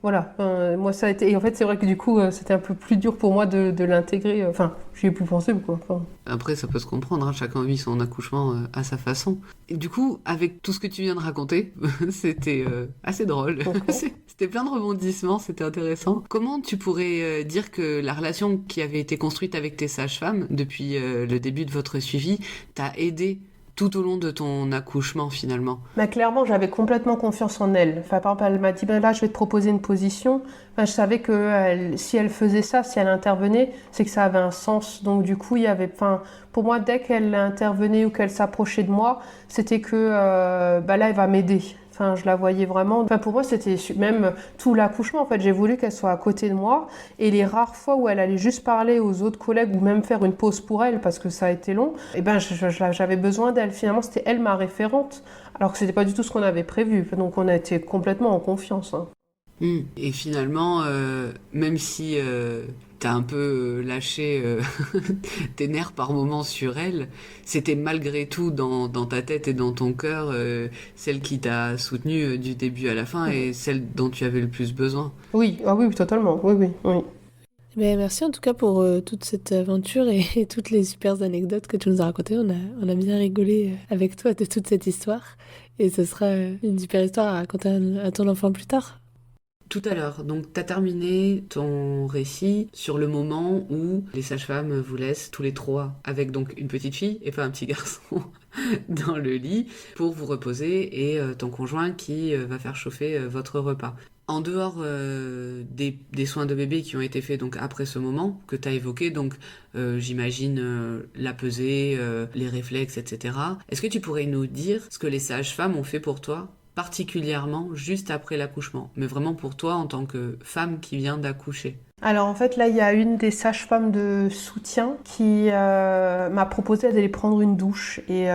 Voilà, moi ça a été... Et en fait, c'est vrai que du coup, c'était un peu plus dur pour moi de l'intégrer. J'y ai plus pensé, quoi.
Après, ça peut se comprendre, hein, chacun vit son accouchement à sa façon. Et du coup, avec tout ce que tu viens de raconter, c'était assez drôle. C'était plein de rebondissements, c'était intéressant. Comment tu pourrais dire que la relation qui avait été construite avec tes sages-femmes depuis le début de votre suivi t'a aidé tout au long de ton accouchement finalement?
Bah, clairement, j'avais complètement confiance en elle. Enfin, par exemple, elle m'a dit, ben là, je vais te proposer une position. Enfin, je savais que si elle faisait ça, si elle intervenait, c'est que ça avait un sens. Donc, du coup, il y avait, enfin, pour moi, dès qu'elle intervenait ou qu'elle s'approchait de moi, c'était que, bah là, elle va m'aider. Enfin, je la voyais vraiment. Enfin, pour moi, c'était même tout l'accouchement. En fait, j'ai voulu qu'elle soit à côté de moi. Et les rares fois où elle allait juste parler aux autres collègues ou même faire une pause pour elle parce que ça a été long, eh ben, j'avais besoin d'elle. Finalement, c'était elle ma référente. Alors que c'était pas du tout ce qu'on avait prévu. Donc, on a été complètement en confiance. Hein.
Et finalement, même si t'as un peu lâché tes nerfs par moments sur elle, c'était malgré tout dans ta tête et dans ton cœur celle qui t'a soutenue du début à la fin et celle dont tu avais le plus besoin.
Oui, ah oui, totalement. Oui, oui, oui.
Mais merci en tout cas pour toute cette aventure et toutes les super anecdotes que tu nous as racontées. On a bien rigolé avec toi de toute cette histoire. Et ce sera une super histoire à raconter à ton enfant plus tard.
Tout à l'heure, donc tu as terminé ton récit sur le moment où les sages-femmes vous laissent tous les trois avec donc une petite fille et pas un petit garçon dans le lit pour vous reposer et ton conjoint qui va faire chauffer votre repas. En dehors des soins de bébé qui ont été faits donc après ce moment que tu as évoqué, donc j'imagine la pesée, les réflexes, etc. Est-ce que tu pourrais nous dire ce que les sages-femmes ont fait pour toi particulièrement juste après l'accouchement, mais vraiment pour toi en tant que femme qui vient d'accoucher?
Alors en fait là il y a une des sages-femmes de soutien qui m'a proposé d'aller prendre une douche et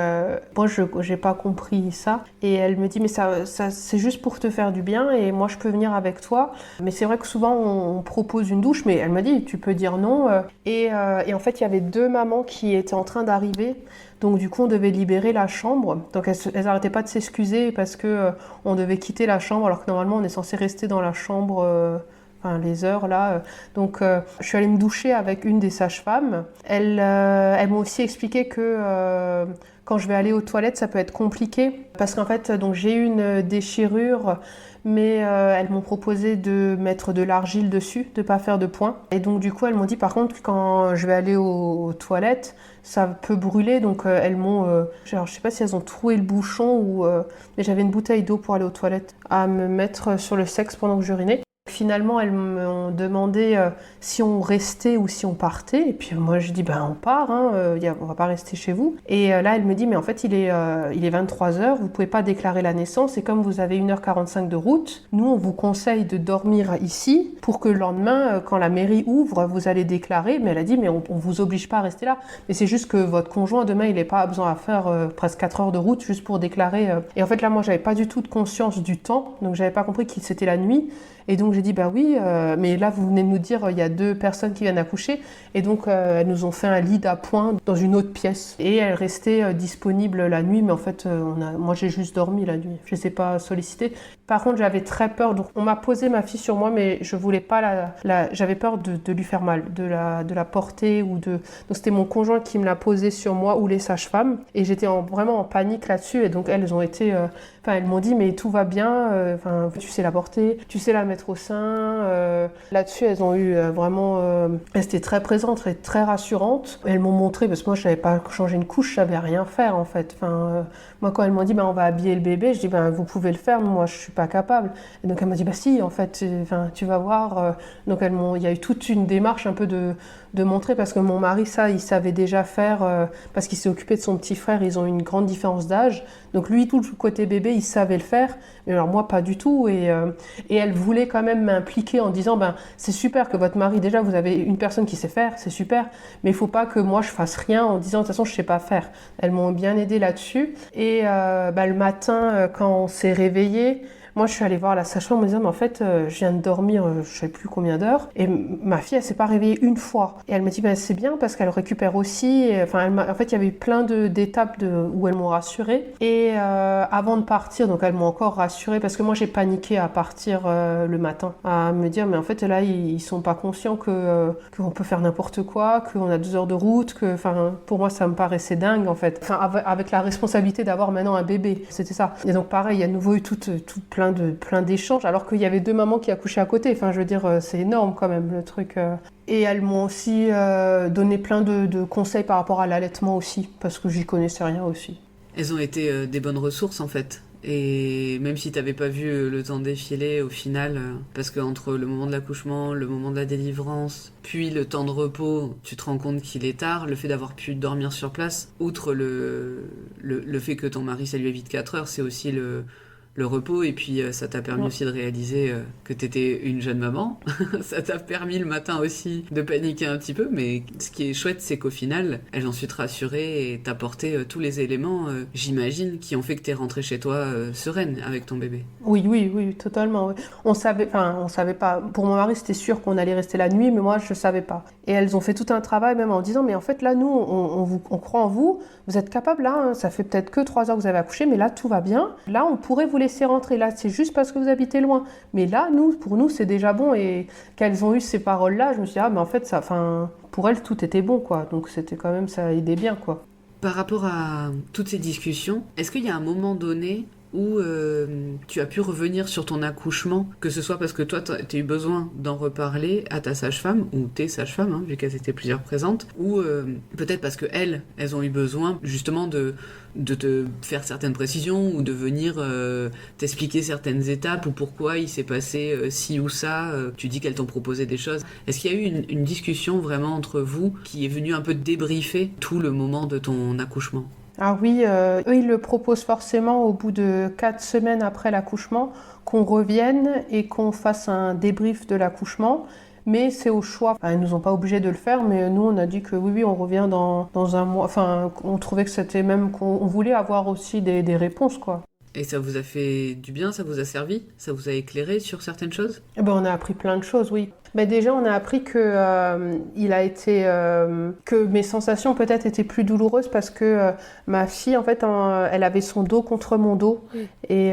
moi j'ai pas compris ça et elle me dit mais ça c'est juste pour te faire du bien et moi je peux venir avec toi, mais c'est vrai que souvent on propose une douche mais elle m'a dit tu peux dire non et en fait il y avait deux mamans qui étaient en train d'arriver. Donc du coup, on devait libérer la chambre. Donc elles arrêtaient pas de s'excuser parce que on devait quitter la chambre alors que normalement on est censé rester dans la chambre enfin les heures là. Donc je suis allée me doucher avec une des sages-femmes. Elles m'ont aussi expliqué que quand je vais aller aux toilettes, ça peut être compliqué parce qu'en fait donc j'ai eu une déchirure mais elles m'ont proposé de mettre de l'argile dessus, de pas faire de point. Et donc du coup, elles m'ont dit par contre quand je vais aller aux toilettes, ça peut brûler. Donc elles m'ont, alors, je sais pas si elles ont troué le bouchon ou, mais j'avais une bouteille d'eau pour aller aux toilettes à me mettre sur le sexe pendant que j'urinais. Finalement, elles m'ont demandé si on restait ou si on partait. Et puis moi, je dis, ben on part, hein, on va pas rester chez vous. Et là, elle me dit, mais en fait, il est 23h, vous pouvez pas déclarer la naissance. Et comme vous avez 1h45 de route, nous, on vous conseille de dormir ici pour que le lendemain, quand la mairie ouvre, vous allez déclarer. Mais elle a dit, mais on vous oblige pas à rester là. Mais c'est juste que votre conjoint, demain, il n'a pas besoin à faire presque 4 heures de route juste pour déclarer. Et en fait, là, moi, j'avais pas du tout de conscience du temps. Donc, j'avais pas compris que c'était la nuit. Et donc j'ai dit bah oui, mais là vous venez de nous dire il y a deux personnes qui viennent accoucher et donc elles nous ont fait un lit d'appoint dans une autre pièce et elles restaient disponibles la nuit, mais en fait moi j'ai juste dormi la nuit, je les ai pas sollicitées. Par contre j'avais très peur, donc on m'a posé ma fille sur moi, mais je voulais pas j'avais peur de lui faire mal, de la porter ou de. Donc c'était mon conjoint qui me l'a posée sur moi ou les sages-femmes et j'étais vraiment en panique là-dessus et donc elles ont été. Elles m'ont dit mais tout va bien, tu sais la porter, tu sais la mettre au sein. Là-dessus, elles ont eu vraiment... elles étaient très présentes et très rassurantes. Elles m'ont montré, parce que moi, je savais pas changer une couche, je savais rien faire en fait. Moi, quand elles m'ont dit on va habiller le bébé, je dis vous pouvez le faire, mais moi, je suis pas capable. Et donc, elle m'a dit si, en fait, tu vas voir. Donc, il y a eu toute une démarche un peu de montrer, parce que mon mari, ça, il savait déjà faire, parce qu'il s'est occupé de son petit frère, ils ont une grande différence d'âge. Donc lui, tout le côté bébé, il savait le faire, mais alors moi, pas du tout. Et elle voulait quand même m'impliquer en disant, c'est super que votre mari, déjà, vous avez une personne qui sait faire, c'est super, mais il faut pas que moi, je fasse rien en disant, de toute façon, je sais pas faire. Elles m'ont bien aidée là-dessus. Et le matin, quand on s'est réveillé, moi, je suis allée voir la sage-femme en me disant, mais en fait, je viens de dormir, je sais plus combien d'heures, et ma fille, elle s'est pas réveillée une fois. Et elle me dit, c'est bien parce qu'elle récupère aussi. Et, en fait, il y avait eu plein d'étapes où elles m'ont rassurée. Et avant de partir, donc elles m'ont encore rassurée parce que moi, j'ai paniqué à partir le matin, à me dire, mais en fait, là, ils sont pas conscients qu'on peut faire n'importe quoi, qu'on a 2 heures de route, pour moi, ça me paraissait dingue, en fait. Avec la responsabilité d'avoir maintenant un bébé, c'était ça. Et donc, pareil, il y a à nouveau eu tout plein d'échanges, alors qu'il y avait 2 mamans qui accouchaient à côté. Je veux dire, c'est énorme quand même le truc. Et elles m'ont aussi donné plein de conseils par rapport à l'allaitement aussi, parce que j'y connaissais rien aussi.
Elles ont été des bonnes ressources en fait. Et même si t'avais pas vu le temps défiler au final, parce qu'entre le moment de l'accouchement, le moment de la délivrance, puis le temps de repos, tu te rends compte qu'il est tard, le fait d'avoir pu dormir sur place, outre le fait que ton mari ça lui évite 4 heures, c'est aussi le repos, et puis ça t'a permis aussi de réaliser que t'étais une jeune maman. Ça t'a permis le matin aussi de paniquer un petit peu, mais ce qui est chouette, c'est qu'au final, elles ont su te rassurer et t'apporter tous les éléments, j'imagine, qui ont fait que t'es rentrée chez toi sereine avec ton bébé.
Oui, totalement. Oui. On savait pas. Pour mon mari, c'était sûr qu'on allait rester la nuit, mais moi, je savais pas. Et elles ont fait tout un travail, même en disant, mais en fait, là, nous, on croit en vous. Vous êtes capable, là, hein, ça fait peut-être que 3 heures que vous avez accouché, mais là, tout va bien. Là, on pourrait vous laisser rentrer. Là, c'est juste parce que vous habitez loin. Mais là, pour nous, c'est déjà bon. Et qu'elles ont eu ces paroles-là, je me suis dit, mais en fait, pour elles, tout était bon, quoi. Donc, c'était quand même, ça aidait bien, quoi.
Par rapport à toutes ces discussions, est-ce qu'il y a un moment donné où tu as pu revenir sur ton accouchement, que ce soit parce que toi, tu as eu besoin d'en reparler à ta sage-femme, ou tes sages-femmes, hein, vu qu'elles étaient plusieurs présentes, ou peut-être parce que elles ont eu besoin justement de te faire certaines précisions, ou de venir t'expliquer certaines étapes, ou pourquoi il s'est passé ci ou ça. Tu dis qu'elles t'ont proposé des choses. Est-ce qu'il y a eu une discussion vraiment entre vous qui est venue un peu débriefer tout le moment de ton accouchement ?
Ah oui, eux, ils le proposent forcément au bout de 4 semaines après l'accouchement, qu'on revienne et qu'on fasse un débrief de l'accouchement. Mais c'est au choix. Enfin, ils nous ont pas obligés de le faire, mais nous, on a dit que oui, on revient dans un mois. Enfin, on trouvait que c'était même qu'on voulait avoir aussi des réponses, quoi.
Et ça vous a fait du bien, ça vous a servi? Ça vous a éclairé sur certaines choses?
Eh ben, on a appris plein de choses, oui. Mais déjà, on a appris que que mes sensations peut-être étaient plus douloureuses parce que ma fille, en fait, elle avait son dos contre mon dos. Oui. Et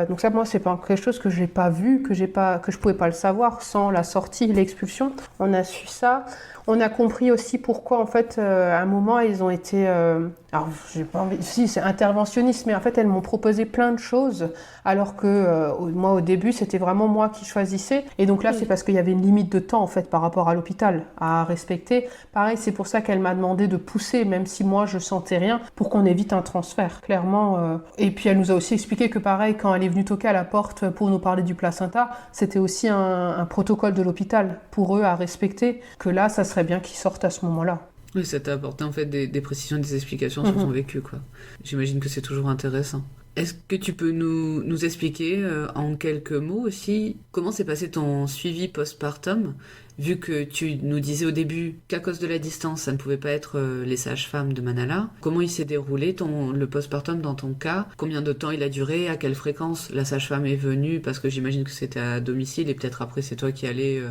donc ça, moi, c'est pas quelque chose que j'ai pas vu, que je pouvais pas le savoir sans la sortie, l'expulsion. On a su ça. On a compris aussi pourquoi, en fait, à un moment, ils ont été... alors, j'ai pas envie... Si, c'est interventionniste, mais en fait, elles m'ont proposé plein de choses, alors que moi, au début, c'était vraiment moi qui choisissais. Et donc là, c'est parce qu'il y avait une limite de temps, en fait, par rapport à l'hôpital, à respecter. Pareil, c'est pour ça qu'elle m'a demandé de pousser, même si moi, je sentais rien, pour qu'on évite un transfert, clairement. Et puis, elle nous a aussi expliqué que, pareil, quand elle est venue toquer à la porte pour nous parler du placenta, c'était aussi un protocole de l'hôpital pour eux à respecter, que là, ça serait bien qu'ils sortent à ce moment-là.
Oui, ça t'a apporté en fait des précisions, des explications sur ton vécu, quoi. J'imagine que c'est toujours intéressant. Est-ce que tu peux nous expliquer en quelques mots aussi comment s'est passé ton suivi postpartum, vu que tu nous disais au début qu'à cause de la distance, ça ne pouvait pas être les sages-femmes de Manala. Comment il s'est déroulé le postpartum dans ton cas? Combien de temps il a duré? À quelle fréquence la sage-femme est venue? Parce que j'imagine que c'était à domicile et peut-être après c'est toi qui allais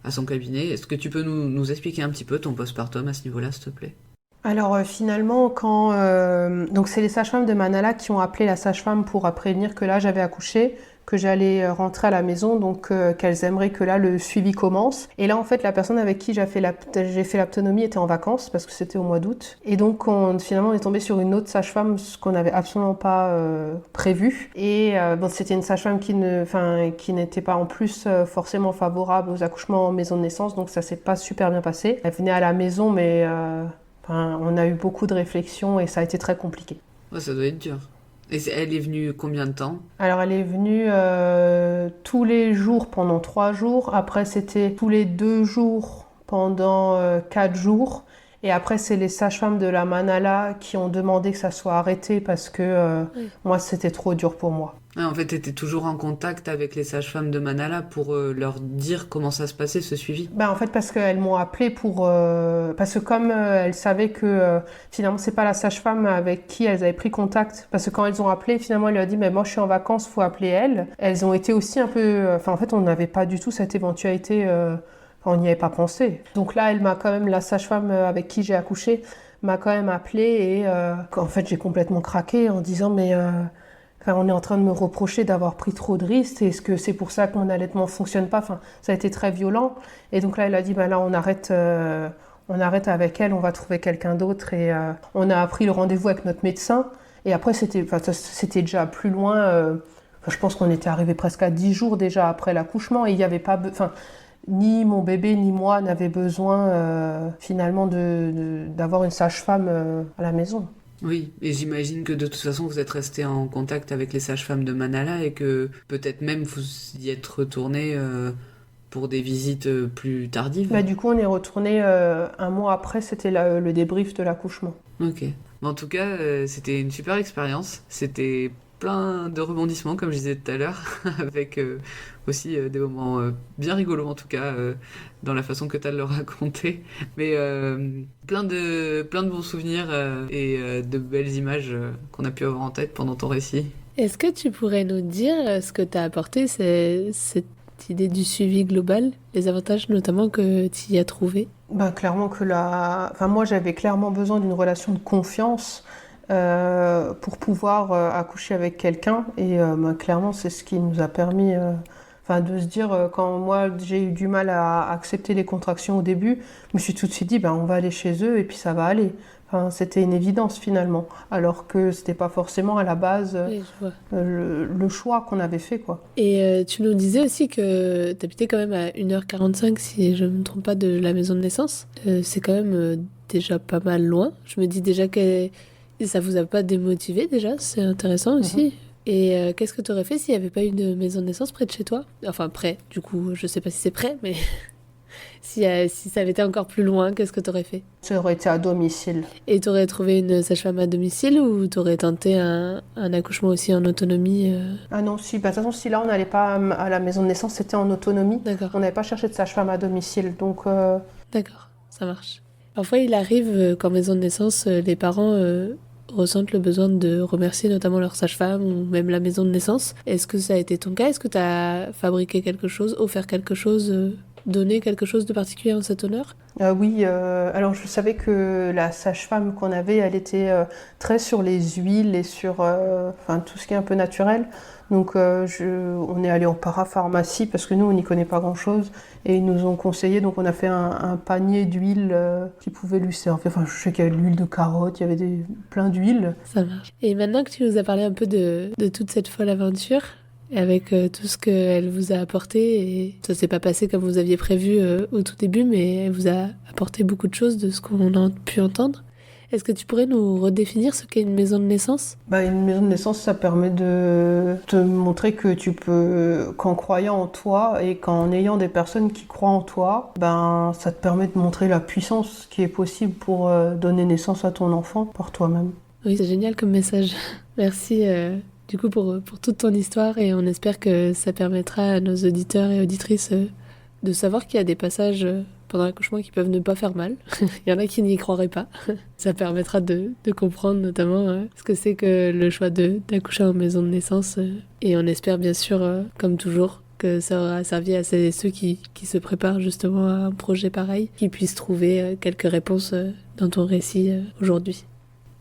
à son cabinet. Est-ce que tu peux nous expliquer un petit peu ton postpartum à ce niveau-là, s'il te plaît?
Alors finalement, donc c'est les sages-femmes de Manala qui ont appelé la sage-femme pour prévenir que là j'avais accouché, que j'allais rentrer à la maison, donc qu'elles aimeraient que là le suivi commence. Et là en fait la personne avec qui j'ai fait l'aptonomie était en vacances parce que c'était au mois d'août. Et donc finalement on est tombé sur une autre sage-femme, ce qu'on n'avait absolument pas prévu. Et c'était une sage-femme qui n'était pas en plus forcément favorable aux accouchements en maison de naissance, donc ça s'est pas super bien passé. Elle venait à la maison mais on a eu beaucoup de réflexions et ça a été très compliqué.
Ouais, ça doit être dur. Et elle est venue combien de temps?
Alors elle est venue tous les jours pendant 3 jours. Après c'était tous les 2 jours pendant 4 jours. Et après c'est les sages-femmes de la Manala qui ont demandé que ça soit arrêté parce que moi c'était trop dur pour moi.
Ah, en fait, tu étais toujours en contact avec les sages-femmes de Manala pour leur dire comment ça se passait, ce suivi?
En fait, parce qu'elles m'ont appelé parce que comme elles savaient que finalement, c'est pas la sage-femme avec qui elles avaient pris contact. Parce que quand elles ont appelé, finalement, elle lui a dit, mais moi, je suis en vacances, faut appeler elle. Elles ont été aussi un peu... en fait, on n'avait pas du tout cette éventualité... on n'y avait pas pensé. Donc là, la sage-femme avec qui j'ai accouché, m'a quand même appelé et en fait, j'ai complètement craqué en disant, mais... on est en train de me reprocher d'avoir pris trop de risques. Est-ce que c'est pour ça que mon allaitement ne fonctionne pas? Ça a été très violent. Et donc là, elle a dit, là, on arrête avec elle, on va trouver quelqu'un d'autre. Et on a pris le rendez-vous avec notre médecin. Et après, c'était déjà plus loin. Je pense qu'on était arrivé presque à 10 jours déjà après l'accouchement. Et il n'y avait pas... ni mon bébé ni moi n'avaient besoin finalement d'avoir une sage-femme à la maison.
Oui, et j'imagine que de toute façon vous êtes resté en contact avec les sages-femmes de Manala et que peut-être même vous y êtes retourné pour des visites plus tardives.
Du coup, on est retourné un mois après, c'était le débrief de l'accouchement.
Ok. En tout cas, c'était une super expérience. C'était plein de rebondissements, comme je disais tout à l'heure, avec aussi des moments bien rigolos, en tout cas, dans la façon que tu as de le raconter. Mais plein de bons souvenirs et de belles images qu'on a pu avoir en tête pendant ton récit.
Est-ce que tu pourrais nous dire ce que t'as apporté, cette idée du suivi global, les avantages notamment que tu y as trouvé?
Clairement que moi, j'avais clairement besoin d'une relation de confiance pour pouvoir accoucher avec quelqu'un. Et clairement, c'est ce qui nous a permis de se dire, quand moi, j'ai eu du mal à accepter les contractions au début, je me suis tout de suite dit, on va aller chez eux et puis ça va aller. C'était une évidence finalement, alors que c'était pas forcément à la base
Oui, je vois.
le choix qu'on avait fait, quoi.
Et tu nous disais aussi que tu habitais quand même à 1h45, si je ne me trompe pas, de la maison de naissance. C'est quand même déjà pas mal loin. Je me dis déjà que ça vous a pas démotivé déjà, c'est intéressant aussi. Et qu'est-ce que tu aurais fait s'il n'y avait pas eu de maison de naissance près de chez toi? Enfin, près, du coup, je sais pas si c'est près, mais si ça avait été encore plus loin, qu'est-ce que tu aurais fait?
Ça aurait été à domicile.
Et tu aurais trouvé une sage-femme à domicile ou tu aurais tenté un accouchement aussi en autonomie
Ah non, si, de toute façon, si là on n'allait pas à la maison de naissance, c'était en autonomie.
D'accord.
On n'avait pas cherché de sage-femme à domicile, donc...
D'accord, ça marche. Parfois, il arrive qu'en maison de naissance, les parents ressentent le besoin de remercier notamment leur sage-femme ou même la maison de naissance. Est-ce que ça a été ton cas? Est-ce que tu as fabriqué quelque chose, offert quelque chose, donné quelque chose de particulier en cet honneur?
Oui, alors je savais que la sage-femme qu'on avait, elle était très sur les huiles et sur tout ce qui est un peu naturel. Donc on est allé en parapharmacie parce que nous on n'y connaît pas grand-chose et ils nous ont conseillé, donc on a fait un panier d'huile qui pouvait lui servir. Je sais qu'il y avait de l'huile de carotte, il y avait plein d'huiles.
Ça marche. Et maintenant que tu nous as parlé un peu de toute cette folle aventure, avec tout ce qu'elle vous a apporté, et ça s'est pas passé comme vous aviez prévu au tout début, mais elle vous a apporté beaucoup de choses de ce qu'on a pu entendre. Est-ce que tu pourrais nous redéfinir ce qu'est une maison de naissance?
Une maison de naissance, ça permet de te montrer que tu peux, qu'en croyant en toi et qu'en ayant des personnes qui croient en toi, ça te permet de montrer la puissance qui est possible pour donner naissance à ton enfant par toi-même.
Oui, c'est génial comme message. Merci du coup pour toute ton histoire, et on espère que ça permettra à nos auditeurs et auditrices de savoir qu'il y a des passages pendant l'accouchement qui peuvent ne pas faire mal. Il y en a qui n'y croiraient pas. Ça permettra de comprendre notamment ce que c'est que le choix d'accoucher en maison de naissance. Et on espère bien sûr, comme toujours, que ça aura servi à celles et ceux qui se préparent justement à un projet pareil, qui puissent trouver quelques réponses dans ton récit aujourd'hui.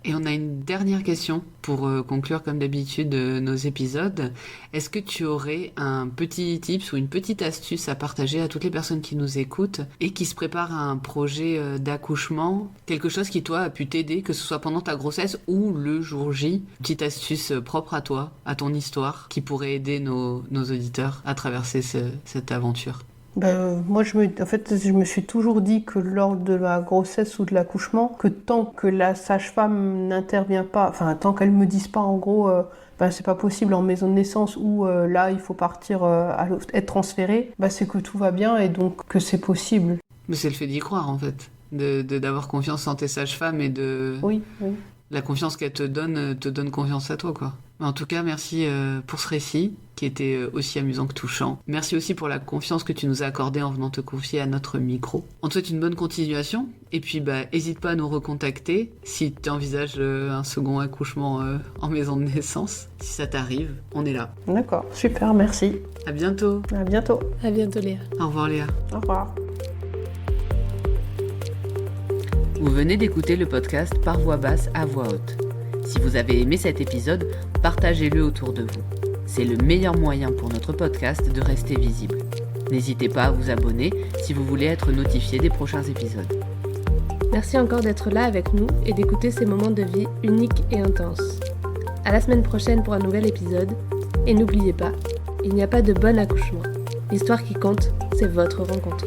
Et on a une dernière question pour conclure comme d'habitude nos épisodes. Est-ce que tu aurais un petit tips ou une petite astuce à partager à toutes les personnes qui nous écoutent et qui se préparent à un projet d'accouchement? Quelque chose qui, toi, a pu t'aider, que ce soit pendant ta grossesse ou le jour J? Une petite astuce propre à toi, à ton histoire, qui pourrait aider nos auditeurs à traverser cette aventure.
Moi, je me suis toujours dit que lors de la grossesse ou de l'accouchement, que tant que la sage-femme n'intervient pas, tant qu'elle me dise pas en gros, c'est pas possible en maison de naissance ou là il faut partir être transféré, c'est que tout va bien et donc que c'est possible.
Mais c'est le fait d'y croire en fait, d'avoir confiance en tes sages-femmes et de...
Oui.
La confiance qu'elle te donne confiance à toi, quoi. En tout cas, merci pour ce récit, qui était aussi amusant que touchant. Merci aussi pour la confiance que tu nous as accordée en venant te confier à notre micro. On te souhaite une bonne continuation, et puis hésite pas à nous recontacter si tu envisages un second accouchement en maison de naissance. Si ça t'arrive, on est là.
D'accord, super, merci.
À bientôt.
À bientôt.
À bientôt Léa.
Au revoir Léa.
Au revoir.
Vous venez d'écouter le podcast Par voix basse à voix haute. Si vous avez aimé cet épisode, partagez-le autour de vous. C'est le meilleur moyen pour notre podcast de rester visible. N'hésitez pas à vous abonner si vous voulez être notifié des prochains épisodes.
Merci encore d'être là avec nous et d'écouter ces moments de vie uniques et intenses. À la semaine prochaine pour un nouvel épisode. Et n'oubliez pas, il n'y a pas de bon accouchement. L'histoire qui compte, c'est votre rencontre.